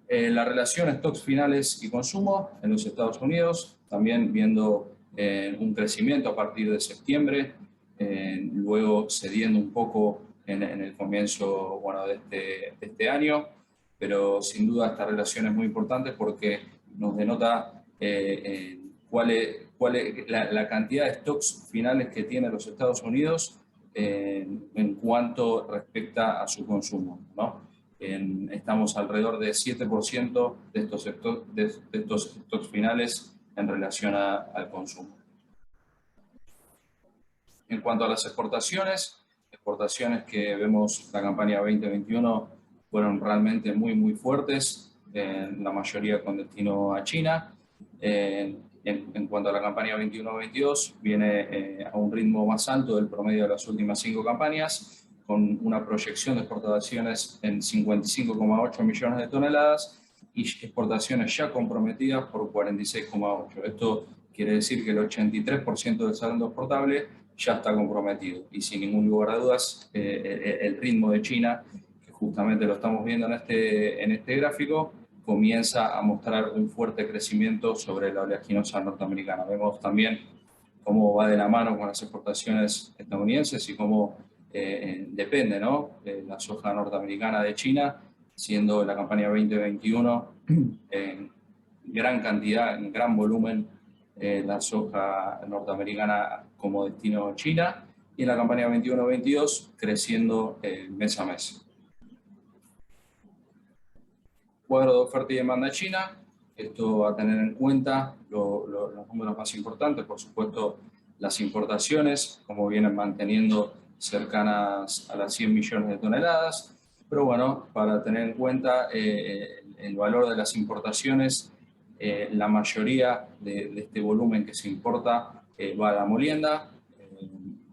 La relación stocks finales y consumo en los Estados Unidos, también viendo un crecimiento a partir de septiembre, luego cediendo un poco en el comienzo, bueno, de este año, pero sin duda esta relación es muy importante porque nos denota cuál es la cantidad de stocks finales que tiene los Estados Unidos en cuanto respecta a su consumo, ¿no? Estamos alrededor de 7% de estos stocks finales en relación al consumo. En cuanto a las exportaciones que vemos la campaña 2021 fueron realmente muy fuertes, la mayoría con destino a China. En cuanto a la campaña 21-22, viene a un ritmo más alto del promedio de las últimas 5 campañas, con una proyección de exportaciones en 55,8 millones de toneladas y exportaciones ya comprometidas por 46,8. Esto quiere decir que el 83% del saldo exportable ya está comprometido. Y sin ningún lugar a dudas, el ritmo de China, que justamente lo estamos viendo en este gráfico, comienza a mostrar un fuerte crecimiento sobre la oleaginosa norteamericana. Vemos también cómo va de la mano con las exportaciones estadounidenses y cómo depende, ¿no? La soja norteamericana de China, siendo la campaña 2021 en gran cantidad, en gran volumen, la soja norteamericana como destino China, y en la campaña 21-22 creciendo mes a mes. Cuadro de oferta y demanda china. Esto va a tener en cuenta los números más importantes, por supuesto, las importaciones, como vienen manteniendo cercanas a las 100 millones de toneladas. Pero bueno, para tener en cuenta el valor de las importaciones, la mayoría de este volumen que se importa va a la molienda.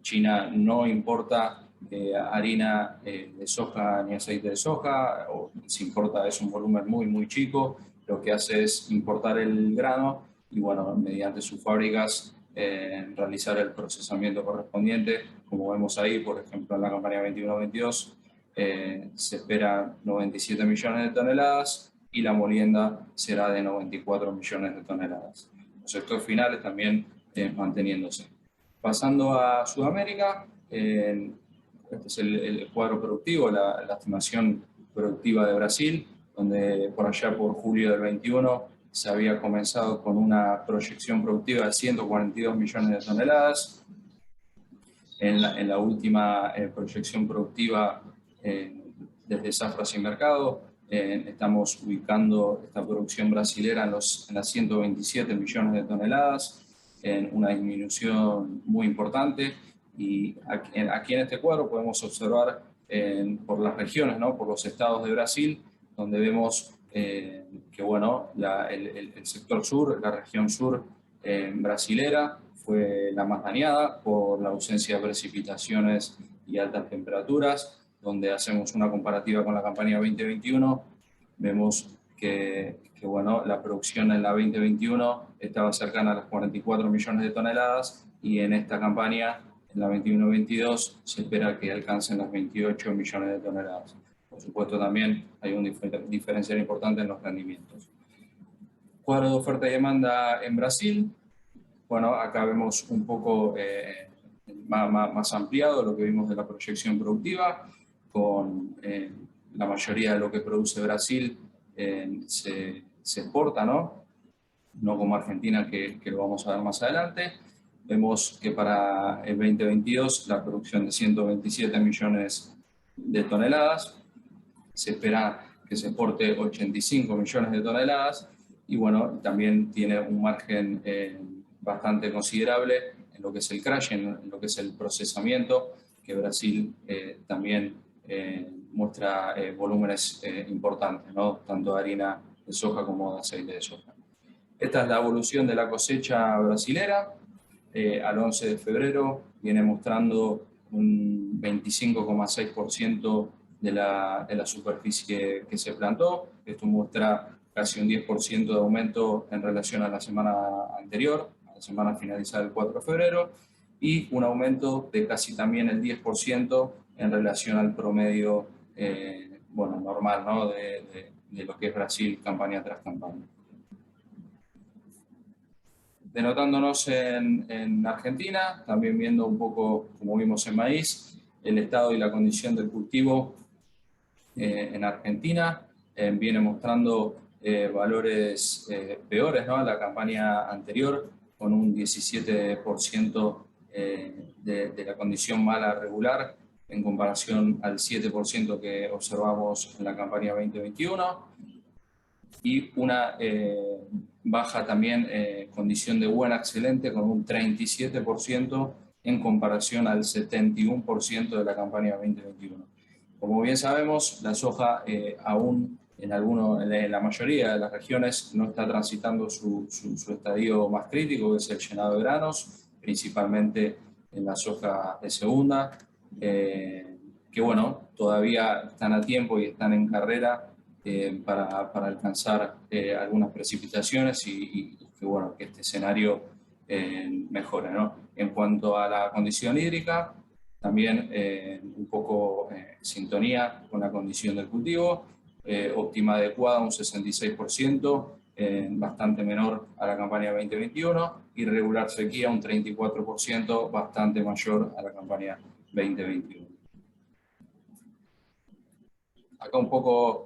China no importa harina de soja ni aceite de soja, o se importa, es un volumen muy chico. Lo que hace es importar el grano y, bueno, mediante sus fábricas realizar el procesamiento correspondiente. Como vemos ahí, por ejemplo, en la campaña 21-22 se espera 97 millones de toneladas y la molienda será de 94 millones de toneladas. Los sectores finales también manteniéndose. Pasando a Sudamérica, este es el cuadro productivo, la estimación productiva de Brasil, donde por allá por julio del 21 se había comenzado con una proyección productiva de 142 millones de toneladas. En la última proyección productiva desde Safras y Mercado, estamos ubicando esta producción brasilera en las 127 millones de toneladas, en una disminución muy importante. Y aquí en este cuadro podemos observar por las regiones, ¿no? Por los estados de Brasil, donde vemos que, bueno, el sector sur, la región sur brasilera, fue la más dañada por la ausencia de precipitaciones y altas temperaturas. Donde hacemos una comparativa con la campaña 2021, vemos que bueno, la producción en la 2021 estaba cercana a las 44 millones de toneladas y en esta campaña, en la 21-22, se espera que alcancen las 28 millones de toneladas. Por supuesto, también hay un diferencial importante en los rendimientos. Cuadro de oferta y demanda en Brasil. Bueno, acá vemos un poco más ampliado lo que vimos de la proyección productiva, con la mayoría de lo que produce Brasil se exporta, ¿no? No como Argentina, que lo vamos a ver más adelante. Vemos que para el 2022 la producción de 127 millones de toneladas, se espera que se exporte 85 millones de toneladas y, bueno, también tiene un margen bastante considerable en lo que es el crush, en lo que es el procesamiento, que Brasil también muestra volúmenes importantes, ¿no? Tanto de harina de soja como de aceite de soja. Esta es la evolución de la cosecha brasilera. Al 11 de febrero viene mostrando un 25,6% de la superficie que se plantó. Esto muestra casi un 10% de aumento en relación a la semana anterior, a la semana finalizada el 4 de febrero, y un aumento de casi también el 10% en relación al promedio bueno, normal, ¿no? de lo que es Brasil campaña tras campaña. Denotándonos en Argentina, también viendo un poco, como vimos en maíz, el estado y la condición del cultivo en Argentina. Viene mostrando valores peores, ¿no? La campaña anterior, con un 17% de la condición mala regular, en comparación al 7% que observamos en la campaña 2021, y una baja también condición de buena excelente, con un 37% en comparación al 71% de la campaña 2021. Como bien sabemos, la soja aún en la mayoría de las regiones no está transitando su estadio más crítico, que es el llenado de granos, principalmente en la soja de segunda, que, bueno, todavía están a tiempo y están en carrera para alcanzar algunas precipitaciones y que, bueno, que este escenario mejore, ¿no? En cuanto a la condición hídrica, también un poco sintonía con la condición del cultivo, óptima adecuada un 66%, bastante menor a la campaña 2021, y regular sequía un 34%, bastante mayor a la campaña 2021. Acá un poco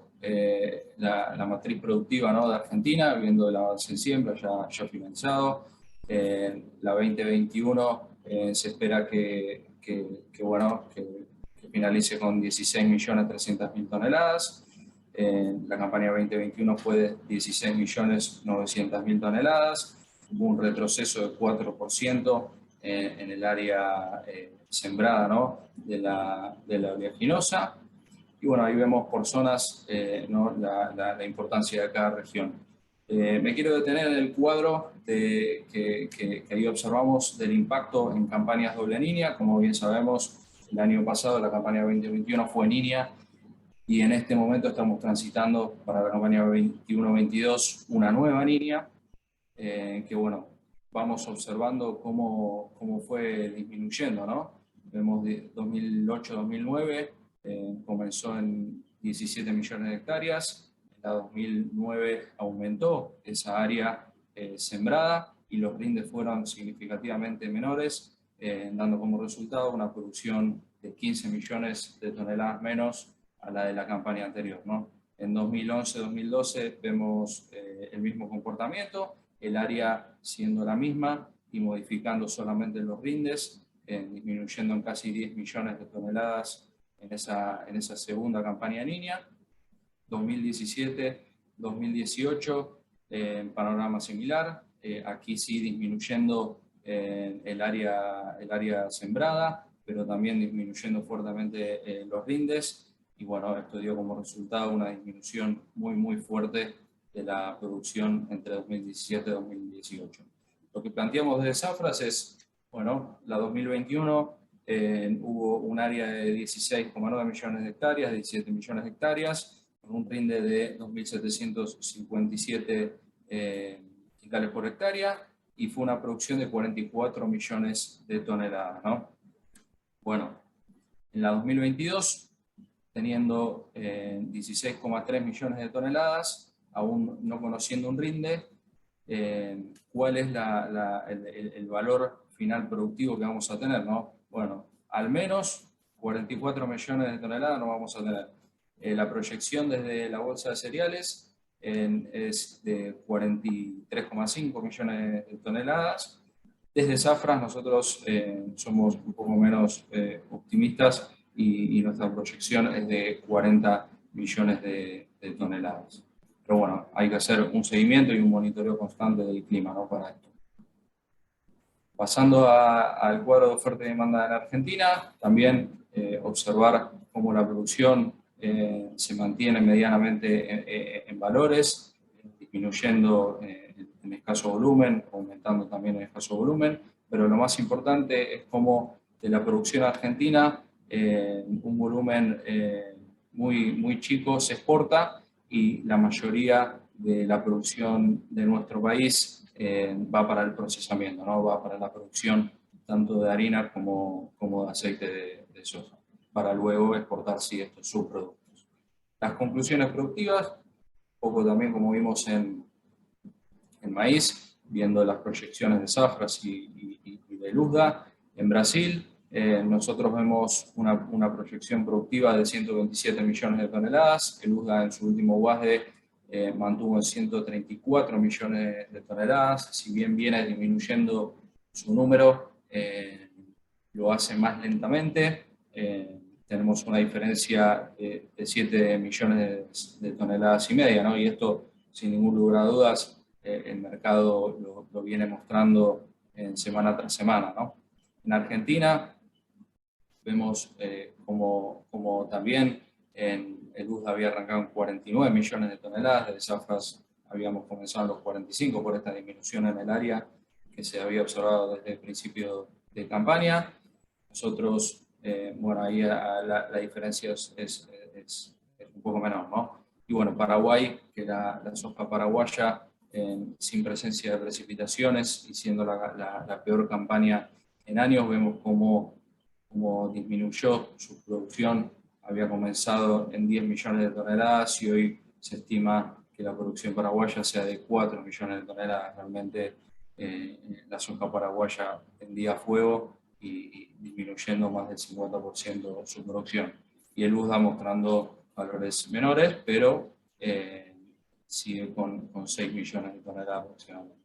la matriz productiva, ¿no? de Argentina, viendo el avance en siembra ya finalizado. La 2021 se espera que finalice con 16.300.000 toneladas. La campaña 2021 fue de 16.900.000 toneladas, hubo un retroceso de 4% en el área sembrada, ¿no?, de la oleaginosa. Y bueno, ahí vemos por zonas, ¿no?, la importancia de cada región. Me quiero detener en el cuadro que ahí observamos del impacto en campañas doble línea. Como bien sabemos, el año pasado la campaña 2021 fue línea, y en este momento estamos transitando para la campaña 21-22 una nueva línea, que bueno, vamos observando cómo fue disminuyendo, ¿no? Vemos de 2008-2009, comenzó en 17 millones de hectáreas, en la 2009 aumentó esa área sembrada y los rindes fueron significativamente menores, dando como resultado una producción de 15 millones de toneladas menos a la de la campaña anterior, ¿no? En 2011-2012 vemos el mismo comportamiento, el área siendo la misma y modificando solamente los rindes, disminuyendo en casi 10 millones de toneladas en esa segunda campaña en línea. 2017-2018, panorama similar, aquí sí disminuyendo el área sembrada, pero también disminuyendo fuertemente los rindes. Y bueno, esto dio como resultado una disminución muy fuerte de la producción entre 2017 y 2018. Lo que planteamos desde Zafras es, bueno, la 2021 hubo un área de 16,9 millones de hectáreas, 17 millones de hectáreas, con un rinde de 2.757 quintales por hectárea, y fue una producción de 44 millones de toneladas, ¿no? Bueno, en la 2022, teniendo 16,3 millones de toneladas, aún no conociendo un rinde, ¿cuál es el valor final productivo que vamos a tener, ¿no? Bueno, al menos 44 millones de toneladas no vamos a tener. La proyección desde la bolsa de cereales es de 43,5 millones de toneladas. Desde Zafras nosotros somos un poco menos optimistas, y nuestra proyección es de 40 millones de toneladas. Pero bueno, hay que hacer un seguimiento y un monitoreo constante del clima, ¿no?, para esto. Pasando al cuadro de oferta y demanda en Argentina, también observar cómo la producción se mantiene medianamente en valores, disminuyendo en escaso volumen, aumentando también en escaso volumen, pero lo más importante es cómo de la producción argentina un volumen muy chico se exporta, y la mayoría de la producción de nuestro país va para el procesamiento, ¿no? Va para la producción tanto de harina como de aceite de soja, para luego exportar estos subproductos. Las conclusiones productivas, poco también como vimos en maíz, viendo las proyecciones de Zafras y de Luzda. En Brasil, nosotros vemos una proyección productiva de 127 millones de toneladas, que Luzda en su último WASDE mantuvo en 134 millones de toneladas. Si bien viene disminuyendo su número, lo hace más lentamente. Tenemos una diferencia de 7 millones de toneladas y media, ¿no? Y esto, sin ningún lugar a dudas, el mercado lo viene mostrando en semana tras semana, ¿no? En Argentina vemos como también el Luzda había arrancado en 49 millones de toneladas, de Zafras habíamos comenzado en los 45 por esta disminución en el área que se había observado desde el principio de campaña. Nosotros, bueno, ahí la diferencia es un poco menor, ¿no? Y bueno, Paraguay, que la soja paraguaya, sin presencia de precipitaciones y siendo la peor campaña en años, vemos cómo disminuyó su producción. Había comenzado en 10 millones de toneladas y hoy se estima que la producción paraguaya sea de 4 millones de toneladas. Realmente la soja paraguaya tendía a fuego y disminuyendo más del 50% su producción. Y el Luzda mostrando valores menores, pero sigue con 6 millones de toneladas aproximadamente.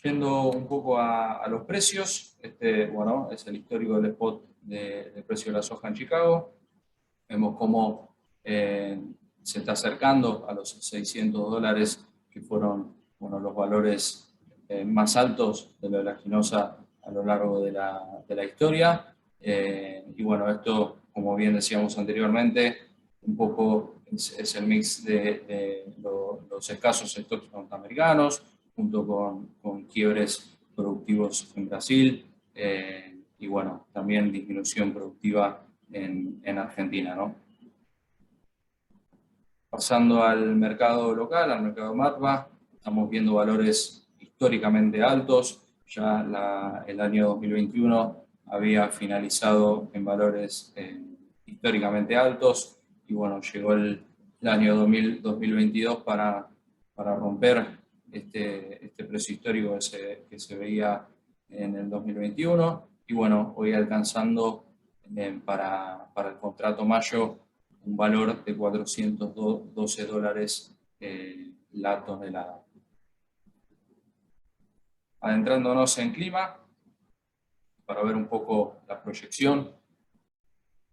Yendo un poco a los precios, bueno, es el histórico del spot del precio de la soja en Chicago. Vemos cómo se está acercando a los $600, que fueron los valores más altos de la oleaginosa a lo largo de la historia. Y bueno, esto, como bien decíamos anteriormente, un poco es el mix de los escasos stocks norteamericanos, junto con quiebres productivos en Brasil, y bueno, también disminución productiva en Argentina, ¿no? Pasando al mercado local, al mercado MATBA, estamos viendo valores históricamente altos. Ya el año 2021 había finalizado en valores históricamente altos, y bueno, llegó el año 2022 para romper este precio histórico que se veía en el 2021, y bueno, hoy alcanzando para el contrato mayo un valor de $412 la tonelada. Adentrándonos en clima, para ver un poco la proyección,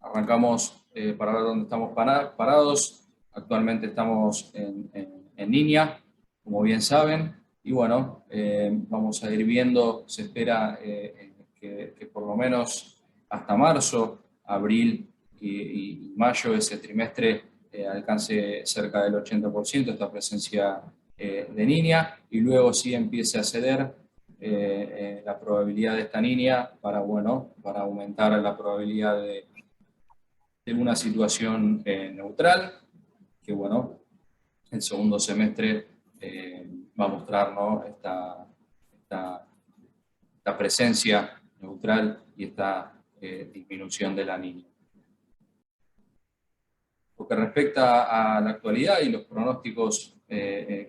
arrancamos para ver dónde estamos parados. Actualmente estamos en línea, como bien saben, y bueno, vamos a ir viendo, se espera que por lo menos hasta marzo, abril y mayo, ese trimestre, alcance cerca del 80% esta presencia de niña, y luego sí empiece a ceder la probabilidad de esta niña para aumentar la probabilidad de una situación neutral, que bueno, el segundo semestre va a mostrar, ¿no?, esta presencia neutral y esta disminución de la niña. Lo que respecta a la actualidad y los pronósticos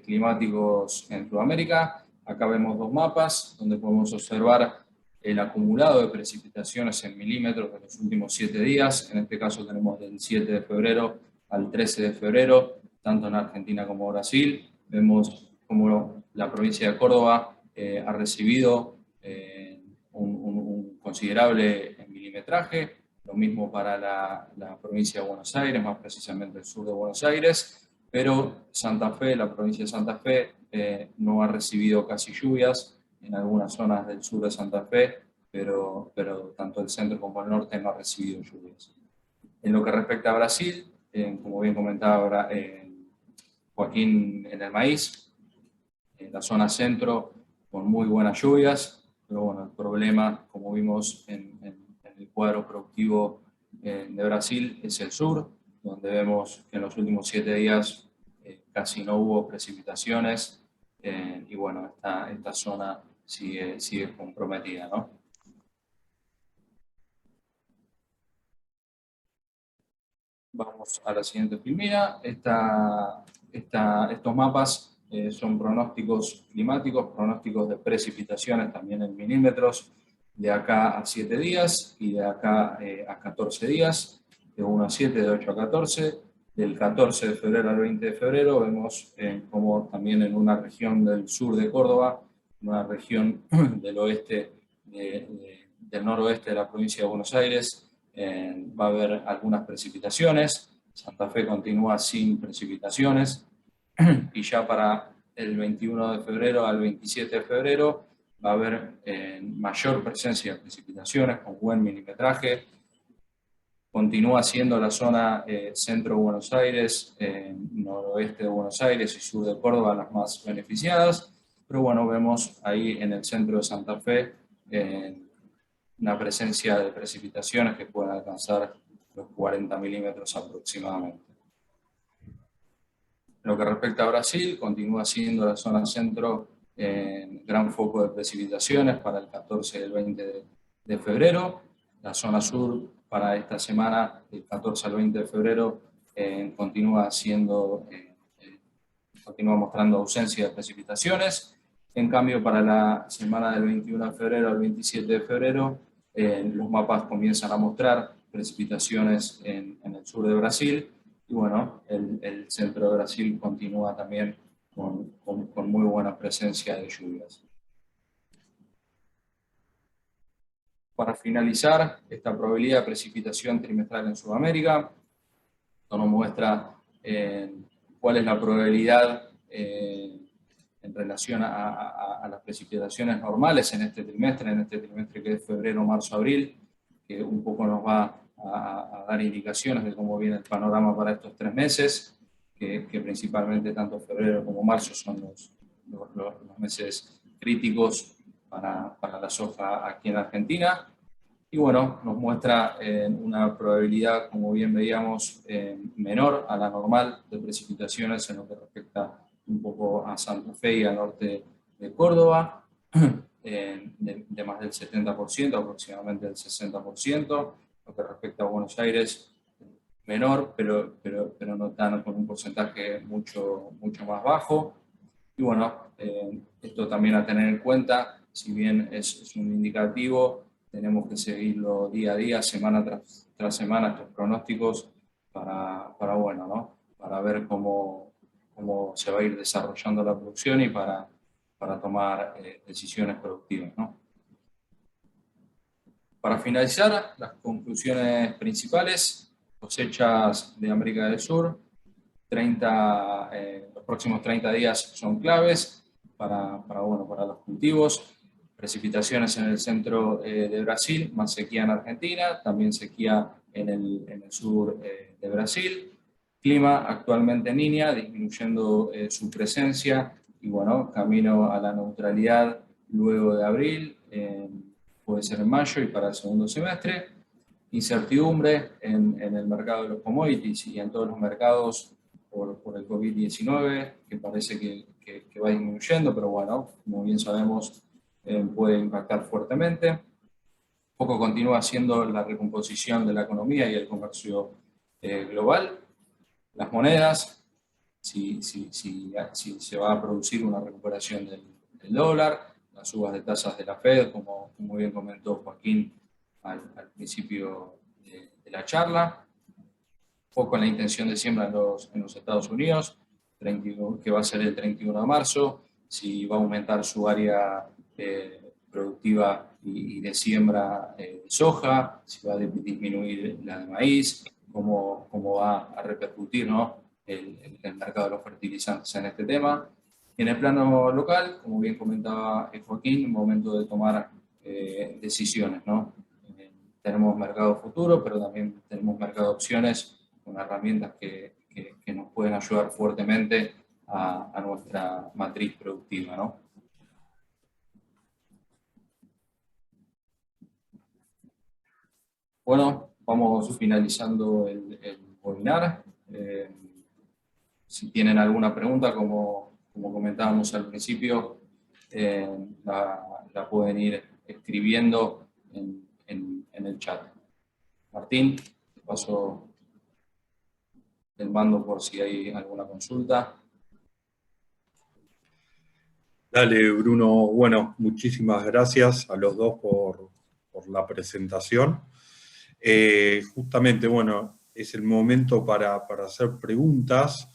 climáticos en Sudamérica, acá vemos dos mapas donde podemos observar el acumulado de precipitaciones en milímetros de los últimos 7 días. En este caso tenemos del 7 de febrero al 13 de febrero, tanto en Argentina como Brasil. Vemos como la provincia de Córdoba ha recibido un considerable milimetraje. Lo mismo para la provincia de Buenos Aires, más precisamente el sur de Buenos Aires, pero Santa Fe, la provincia de Santa Fe, no ha recibido casi lluvias. En algunas zonas del sur de Santa Fe, pero tanto el centro como el norte no ha recibido lluvias. En lo que respecta a Brasil, como bien comentaba Joaquín, en el maíz, en la zona centro, con muy buenas lluvias, pero bueno, el problema, como vimos en el cuadro productivo de Brasil, es el sur, donde vemos que en los últimos 7 días casi no hubo precipitaciones, y bueno, esta zona sigue comprometida, ¿no? Vamos a la siguiente filmina. Estos mapas son pronósticos climáticos, pronósticos de precipitaciones también en milímetros, de acá a 7 días y de acá a 14 días, de 1 a 7, de 8 a 14, del 14 de febrero al 20 de febrero. Vemos como también en una región del sur de Córdoba, una región del oeste, del noroeste de la provincia de Buenos Aires, va a haber algunas precipitaciones. Santa Fe continúa sin precipitaciones, y ya para el 21 de febrero al 27 de febrero va a haber mayor presencia de precipitaciones con buen milimetraje. Continúa siendo la zona centro de Buenos Aires, noroeste de Buenos Aires y sur de Córdoba las más beneficiadas, pero bueno, vemos ahí en el centro de Santa Fe una presencia de precipitaciones que pueden alcanzar los 40 milímetros aproximadamente. En lo que respecta a Brasil, continúa siendo la zona centro gran foco de precipitaciones para el 14 y el 20 de febrero. La zona sur para esta semana, del 14 al 20 de febrero, continúa mostrando ausencia de precipitaciones. En cambio, para la semana del 21 de febrero al 27 de febrero, los mapas comienzan a mostrar precipitaciones en el sur de Brasil, y bueno, el centro de Brasil continúa también con muy buena presencia de lluvias. Para finalizar esta probabilidad de precipitación trimestral en Sudamérica, Esto nos muestra cuál es la probabilidad en relación a las precipitaciones normales en este trimestre que es febrero, marzo, abril, que un poco nos va a dar indicaciones de cómo viene el panorama para estos 3 meses, que principalmente tanto febrero como marzo son los meses críticos para la soja aquí en Argentina. Y bueno, nos muestra una probabilidad, como bien veíamos, menor a la normal de precipitaciones en lo que respecta un poco a Santa Fe y al norte de Córdoba, de más del 70%, aproximadamente del 60%, lo que respecta a Buenos Aires, menor, pero no tan con un porcentaje mucho más bajo. Y bueno, esto también a tener en cuenta, si bien es un indicativo, tenemos que seguirlo día a día, semana tras semana, estos pronósticos bueno, ¿no? Para ver cómo se va a ir desarrollando la producción y para tomar decisiones productivas, ¿no? Para finalizar, las conclusiones principales: cosechas de América del Sur, los próximos 30 días son claves para los cultivos. Precipitaciones en el centro de Brasil, más sequía en Argentina, también sequía en el sur de Brasil. Clima actualmente Niña, disminuyendo su presencia y bueno, camino a la neutralidad luego de abril, puede ser en mayo y para el segundo semestre. Incertidumbre en el mercado de los commodities y en todos los mercados por el COVID-19, que parece que va disminuyendo, pero bueno, como bien sabemos, puede impactar fuertemente. Poco continúa siendo la recomposición de la economía y el comercio global. Las monedas, si se va a producir una recuperación del dólar, las subas de tasas de la Fed, como bien comentó Joaquín al principio de la charla. Poco en la intención de siembra en los Estados Unidos, que va a ser el 31 de marzo, si va a aumentar su área productiva y de siembra de soja, si va a disminuir la de maíz, cómo va a repercutir, ¿no?, el mercado de los fertilizantes en este tema. En el plano local, como bien comentaba Joaquín, momento de tomar decisiones, ¿no? Tenemos mercado futuro, pero también tenemos mercado opciones con herramientas que nos pueden ayudar fuertemente a nuestra matriz productiva, ¿no? Bueno, vamos finalizando el webinar. Si tienen alguna pregunta, como comentábamos al principio, la pueden ir escribiendo en el chat. Martín, te paso el mando por si hay alguna consulta. Dale, Bruno. Bueno, muchísimas gracias a los dos por la presentación. Justamente, bueno, es el momento para hacer preguntas.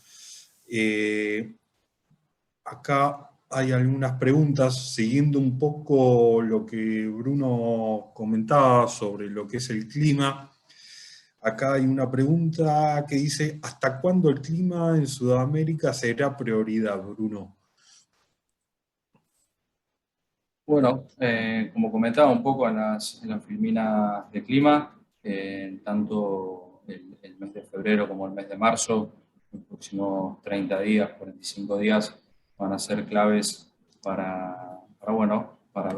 Acá hay algunas preguntas, siguiendo un poco lo que Bruno comentaba sobre lo que es el clima. Acá hay una pregunta que dice: ¿hasta cuándo el clima en Sudamérica será prioridad, Bruno? Bueno, como comentaba un poco en las filminas de clima, tanto el mes de febrero como el mes de marzo, los próximos 30 días, 45 días, van a ser claves para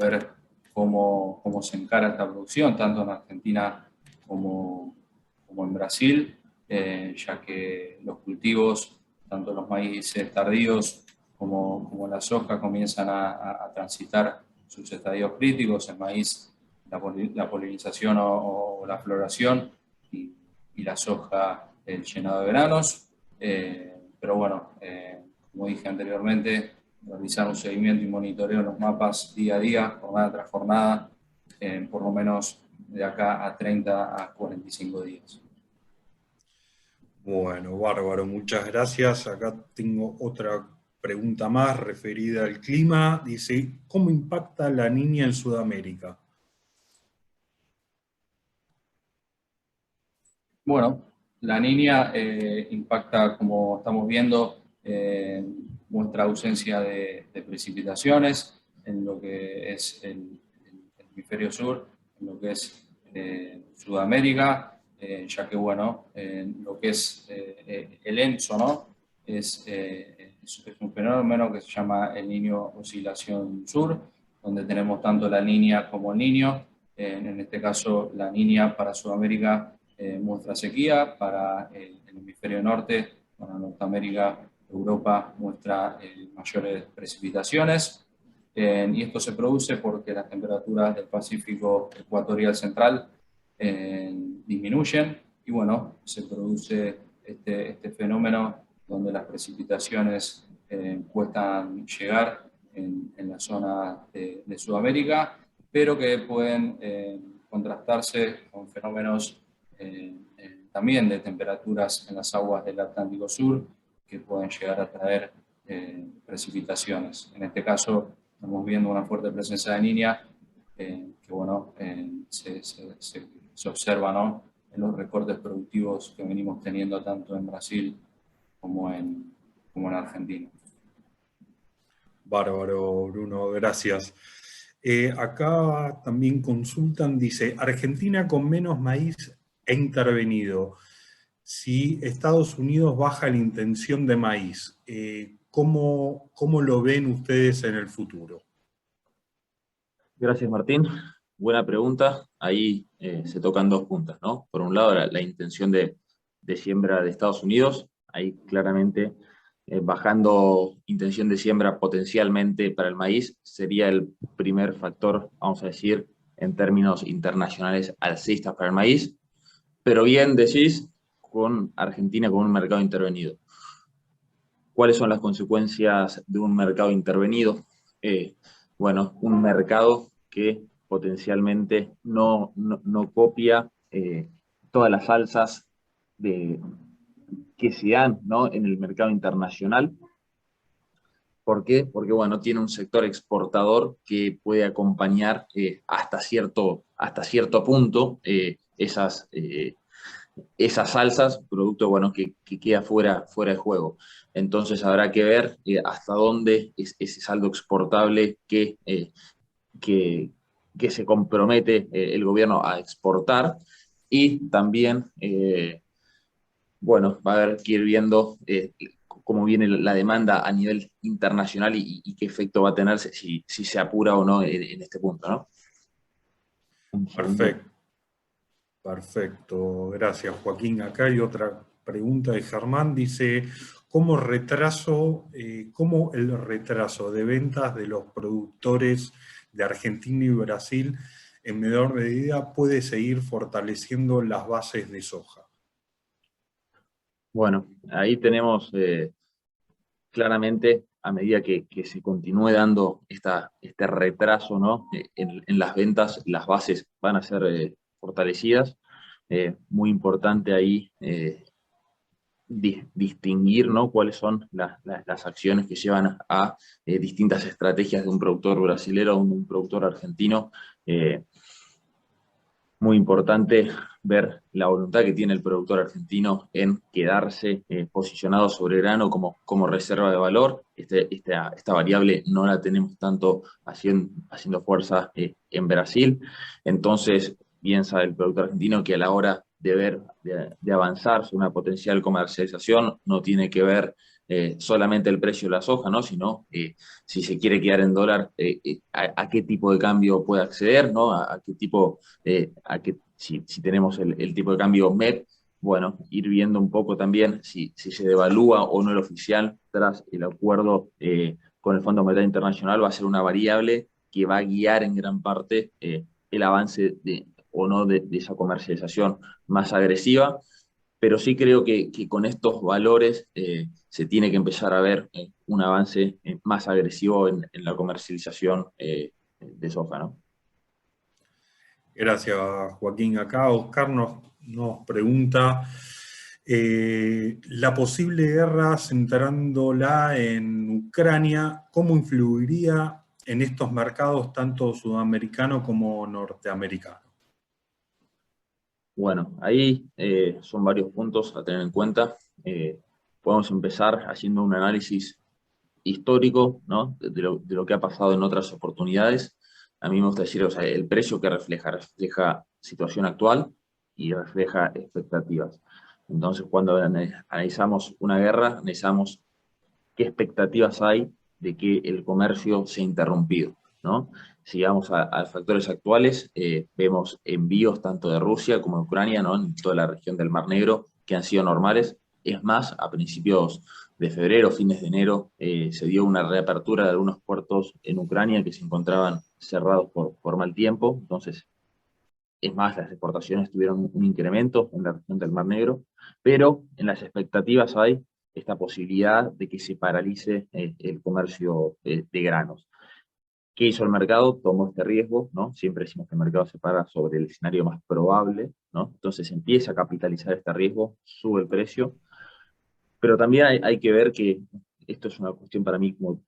ver cómo se encara esta producción, tanto en Argentina como en Brasil, ya que los cultivos, tanto los maíces tardíos como la soja, comienzan a transitar sus estadios críticos. El maíz, la polinización o la floración, y la soja, el llenado de granos. Pero bueno, como dije anteriormente, realizar un seguimiento y monitoreo en los mapas día a día, jornada tras jornada, por lo menos de acá a 30 a 45 días. Bueno, bárbaro, muchas gracias. Acá tengo otra pregunta más referida al clima. Dice: ¿cómo impacta la Niña en Sudamérica? Bueno, La Niña impacta, como estamos viendo, muestra ausencia de precipitaciones en lo que es el hemisferio sur, en lo que es Sudamérica, ya que, bueno, lo que es el ENSO, ¿no? Es un fenómeno que se llama el Niño Oscilación Sur, donde tenemos tanto la Niña como el Niño. En este caso, la Niña para Sudamérica muestra sequía, para el hemisferio norte, para Norteamérica, Europa, muestra mayores precipitaciones. Y esto se produce porque las temperaturas del Pacífico ecuatorial central disminuyen, y bueno, se produce este fenómeno donde las precipitaciones cuestan llegar en la zona de Sudamérica, pero que pueden contrastarse con fenómenos también de temperaturas en las aguas del Atlántico Sur, que pueden llegar a traer precipitaciones. En este caso, estamos viendo una fuerte presencia de Niña, que bueno, se observa, ¿no?, en los recortes productivos que venimos teniendo tanto en Brasil como en Argentina. Bárbaro, Bruno, gracias. Acá también consultan, dice, Argentina con menos maíz ha intervenido. Si Estados Unidos baja la intención de maíz, ¿cómo lo ven ustedes en el futuro? Gracias, Martín. Buena pregunta. Ahí se tocan dos puntas, ¿no? Por un lado, la intención de siembra de Estados Unidos, ahí claramente bajando intención de siembra potencialmente para el maíz, sería el primer factor, vamos a decir, en términos internacionales alcistas para el maíz. Pero bien decís, con Argentina con un mercado intervenido. ¿Cuáles son las consecuencias de un mercado intervenido? Bueno, un mercado que potencialmente no copia todas las alzas que se dan, ¿no?, en el mercado internacional. ¿Por qué? Porque, bueno, tiene un sector exportador que puede acompañar hasta cierto punto esas alzas, producto, bueno, que queda fuera de juego. Entonces habrá que ver hasta dónde es ese saldo exportable que se compromete el gobierno a exportar, y también, bueno, va a haber que ir viendo cómo viene la demanda a nivel internacional y qué efecto va a tener si se apura o no en este punto, ¿no? Perfecto. Perfecto, gracias, Joaquín. Acá hay otra pregunta de Germán, dice, ¿cómo el retraso de ventas de los productores de Argentina y Brasil en menor medida puede seguir fortaleciendo las bases de soja? Bueno, ahí tenemos claramente, a medida que se continúe dando este retraso, ¿no?, en las ventas, las bases van a ser fortalecidas. Muy importante ahí distinguir, ¿no?, cuáles son las acciones que llevan a distintas estrategias de un productor brasilero o un productor argentino. Muy importante ver la voluntad que tiene el productor argentino en quedarse posicionado sobre grano como reserva de valor. Esta variable no la tenemos tanto haciendo fuerza en Brasil. Entonces, piensa el productor argentino que a la hora de avanzar sobre una potencial comercialización no tiene que ver solamente el precio de la soja, ¿no?, sino si se quiere quedar en dólar, a qué tipo de cambio puede acceder, ¿no?, a qué tipo, si tenemos el tipo de cambio MEP, bueno, ir viendo un poco también si se devalúa o no el oficial tras el acuerdo con el Fondo Monetario Internacional, va a ser una variable que va a guiar en gran parte el avance o no de esa comercialización más agresiva. Pero sí creo que con estos valores se tiene que empezar a ver un avance más agresivo en la comercialización de soja, ¿no? Gracias, Joaquín. Acá Oscar nos pregunta, la posible guerra centrándola en Ucrania, ¿cómo influiría en estos mercados tanto sudamericano como norteamericano? Bueno, ahí son varios puntos a tener en cuenta. Podemos empezar haciendo un análisis histórico, ¿no? De lo que ha pasado en otras oportunidades. A mí me gusta decir, o sea, el precio que refleja situación actual y refleja expectativas. Entonces, cuando analizamos una guerra, analizamos qué expectativas hay de que el comercio sea interrumpido, ¿no? Si vamos a factores actuales, vemos envíos tanto de Rusia como de Ucrania, ¿no? En toda la región del Mar Negro, que han sido normales. Es más, a principios de febrero, fines de enero, se dio una reapertura de algunos puertos en Ucrania que se encontraban cerrados por mal tiempo. Entonces, es más, las exportaciones tuvieron un incremento en la región del Mar Negro, pero en las expectativas hay esta posibilidad de que se paralice el comercio de granos. ¿Qué hizo el mercado? Tomó este riesgo, ¿no? Siempre decimos que el mercado se para sobre el escenario más probable, ¿no? Entonces empieza a capitalizar este riesgo, sube el precio, pero también hay que ver que esto es una cuestión para mí como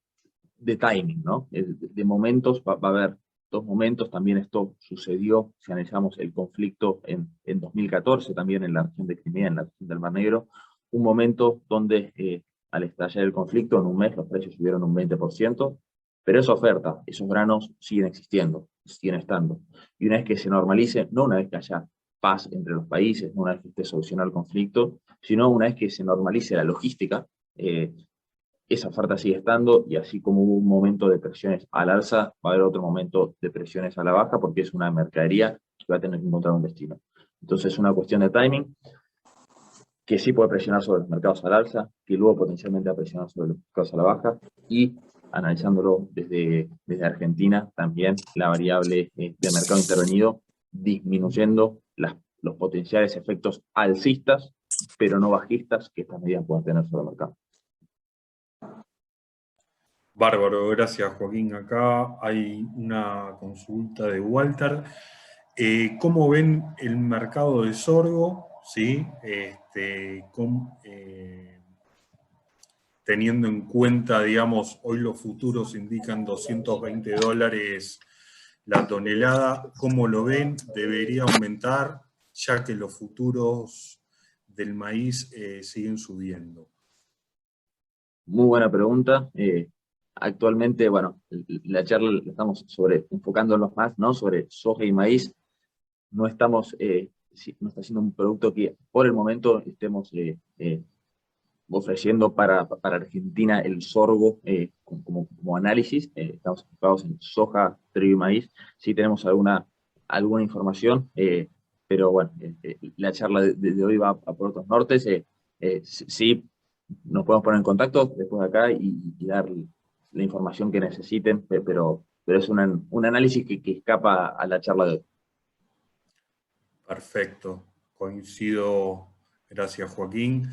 de timing, ¿no? De momentos, va a haber dos momentos, también esto sucedió, si analizamos el conflicto en 2014, también en la región de Crimea, en la región del Mar Negro, un momento donde al estallar el conflicto, en un mes los precios subieron un 20%, pero esa oferta, esos granos siguen existiendo, siguen estando. Y una vez que se normalice, no una vez que haya paz entre los países, no una vez que esté solucionado el conflicto, sino una vez que se normalice la logística, esa oferta sigue estando y así como hubo un momento de presiones al alza, va a haber otro momento de presiones a la baja porque es una mercadería que va a tener que encontrar un destino. Entonces es una cuestión de timing que sí puede presionar sobre los mercados al alza, que luego potencialmente va a presionar sobre los mercados a la baja y analizándolo desde Argentina, también la variable de mercado intervenido disminuyendo los potenciales efectos alcistas, pero no bajistas que estas medidas puedan tener sobre el mercado. Bárbaro, gracias Joaquín. Acá hay una consulta de Walter. ¿Cómo ven el mercado de sorgo? ¿Sí? Teniendo en cuenta, digamos, hoy los futuros indican $220 la tonelada. ¿Cómo lo ven? ¿Debería aumentar ya que los futuros del maíz siguen subiendo? Muy buena pregunta. Actualmente, bueno, la charla la estamos enfocándonos más, ¿no? Sobre soja y maíz. No estamos, no está siendo un producto que por el momento estemos ofreciendo para Argentina el sorgo como análisis. Estamos enfocados en soja, trigo y maíz. Sí tenemos alguna información, pero bueno, la charla de hoy va a por otros nortes. Sí, nos podemos poner en contacto después de acá y dar la información que necesiten, pero es un análisis que escapa a la charla de hoy. Perfecto, coincido. Gracias, Joaquín.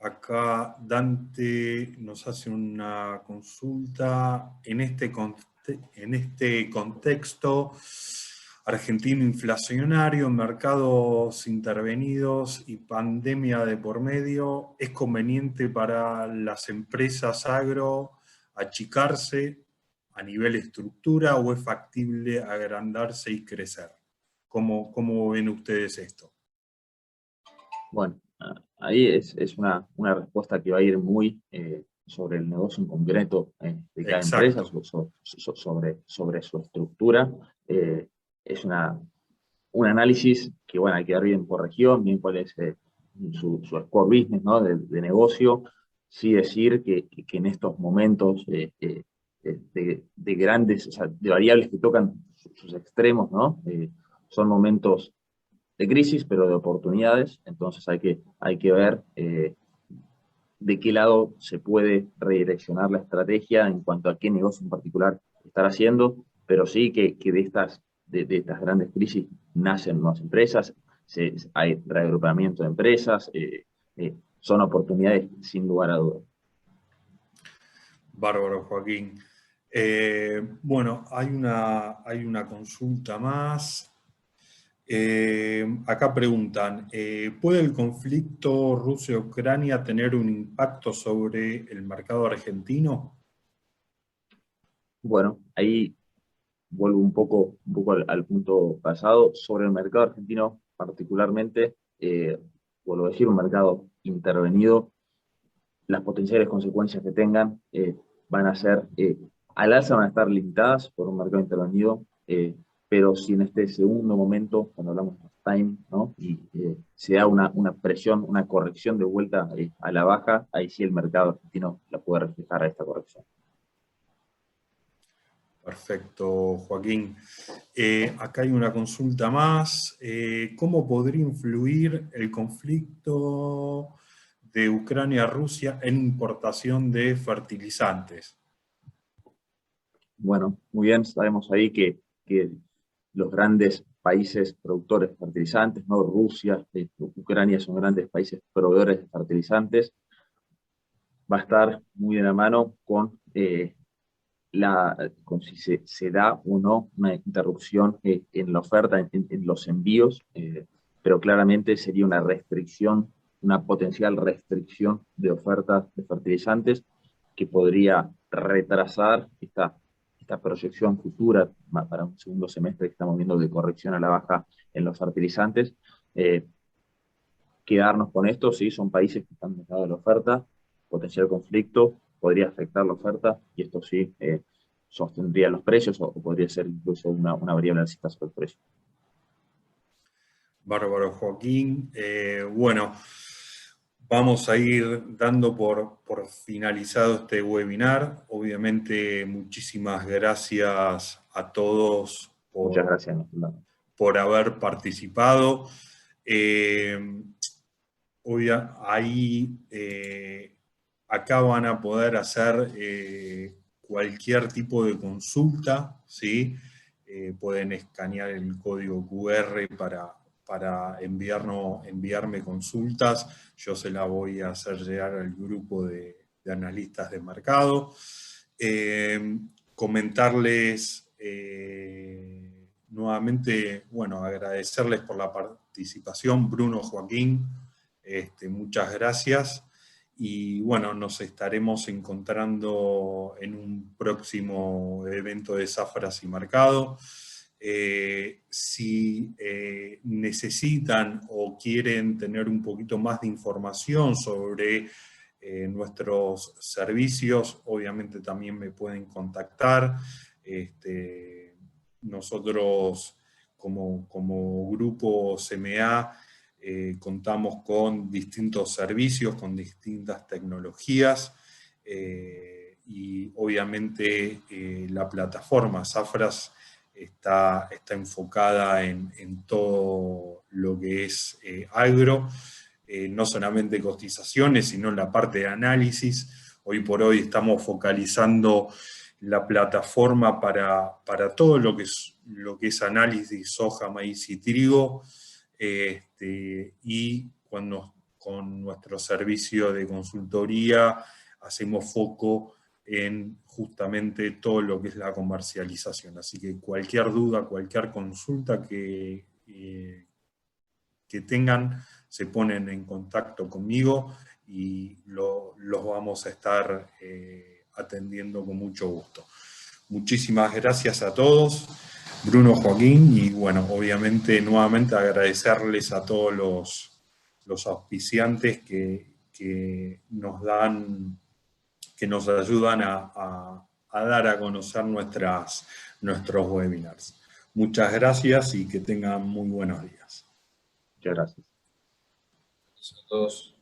Acá Dante nos hace una consulta. En este contexto argentino inflacionario, mercados intervenidos y pandemia de por medio, ¿es conveniente para las empresas agro achicarse a nivel estructura o es factible agrandarse y crecer? ¿Cómo ven ustedes esto? Bueno, ahí es una respuesta que va a ir muy sobre el negocio en concreto de cada empresa, Exacto. sobre su estructura. Es un análisis que, bueno, hay que dar bien por región, bien cuál es su core business, ¿no? de negocio. Sí decir que en estos momentos de grandes, o sea, de variables que tocan sus extremos, ¿no? Son momentos de crisis, pero de oportunidades. Entonces hay que ver de qué lado se puede redireccionar la estrategia en cuanto a qué negocio en particular estar haciendo, pero sí que de estas grandes crisis nacen nuevas empresas, hay reagrupamiento de empresas, son oportunidades sin lugar a dudas. Bárbaro, Joaquín. Bueno, hay una consulta más. Acá preguntan, ¿puede el conflicto Rusia-Ucrania tener un impacto sobre el mercado argentino? Bueno, ahí vuelvo un poco al punto pasado. Sobre el mercado argentino, particularmente, vuelvo a decir, un mercado intervenido, las potenciales consecuencias que tengan van a ser, al alza van a estar limitadas por un mercado intervenido, pero si en este segundo momento, cuando hablamos de time, ¿no? Y se da una presión, una corrección de vuelta a la baja, ahí sí el mercado argentino la puede reflejar a esta corrección. Perfecto, Joaquín. Acá hay una consulta más. ¿Cómo podría influir el conflicto de Ucrania-Rusia en importación de fertilizantes? Bueno, muy bien, sabemos ahí que los grandes países productores de fertilizantes, ¿no? Rusia, Ucrania son grandes países proveedores de fertilizantes, va a estar muy de la mano con con si se da o no una interrupción en la oferta, en los envíos, pero claramente sería una restricción, una potencial restricción de ofertas de fertilizantes que podría retrasar esta proyección futura para un segundo semestre que estamos viendo de corrección a la baja en los fertilizantes. Quedarnos con esto, sí, son países que están dejados de la oferta, potencial conflicto podría afectar la oferta y esto sí sostendría los precios o podría ser incluso una variable alcista sobre el precio. Bárbaro, Joaquín. Bueno, vamos a ir dando por finalizado este webinar. Obviamente, muchísimas gracias a todos Muchas gracias. por haber participado. Acá van a poder hacer cualquier tipo de consulta, ¿sí? Pueden escanear el código QR para enviarme consultas. Yo se la voy a hacer llegar al grupo de analistas de mercado. Comentarles nuevamente, bueno, agradecerles por la participación, Bruno, Joaquín, muchas gracias. Y bueno, nos estaremos encontrando en un próximo evento de Zafras y Mercado. Si necesitan o quieren tener un poquito más de información sobre nuestros servicios, obviamente también me pueden contactar. Nosotros como grupo CMA contamos con distintos servicios, con distintas tecnologías y obviamente la plataforma Zafras está enfocada en todo lo que es agro, no solamente cotizaciones, sino en la parte de análisis. Hoy por hoy estamos focalizando la plataforma para todo lo que es análisis, soja, maíz y trigo, y con nuestro servicio de consultoría hacemos foco en justamente todo lo que es la comercialización. Así que cualquier duda, cualquier consulta que tengan, se ponen en contacto conmigo y los vamos a estar atendiendo con mucho gusto. Muchísimas gracias a todos, Bruno, Joaquín, y bueno, obviamente nuevamente agradecerles a todos los auspiciantes que nos ayudan a dar a conocer nuestros webinars. Muchas gracias y que tengan muy buenos días. Muchas gracias. Gracias a todos.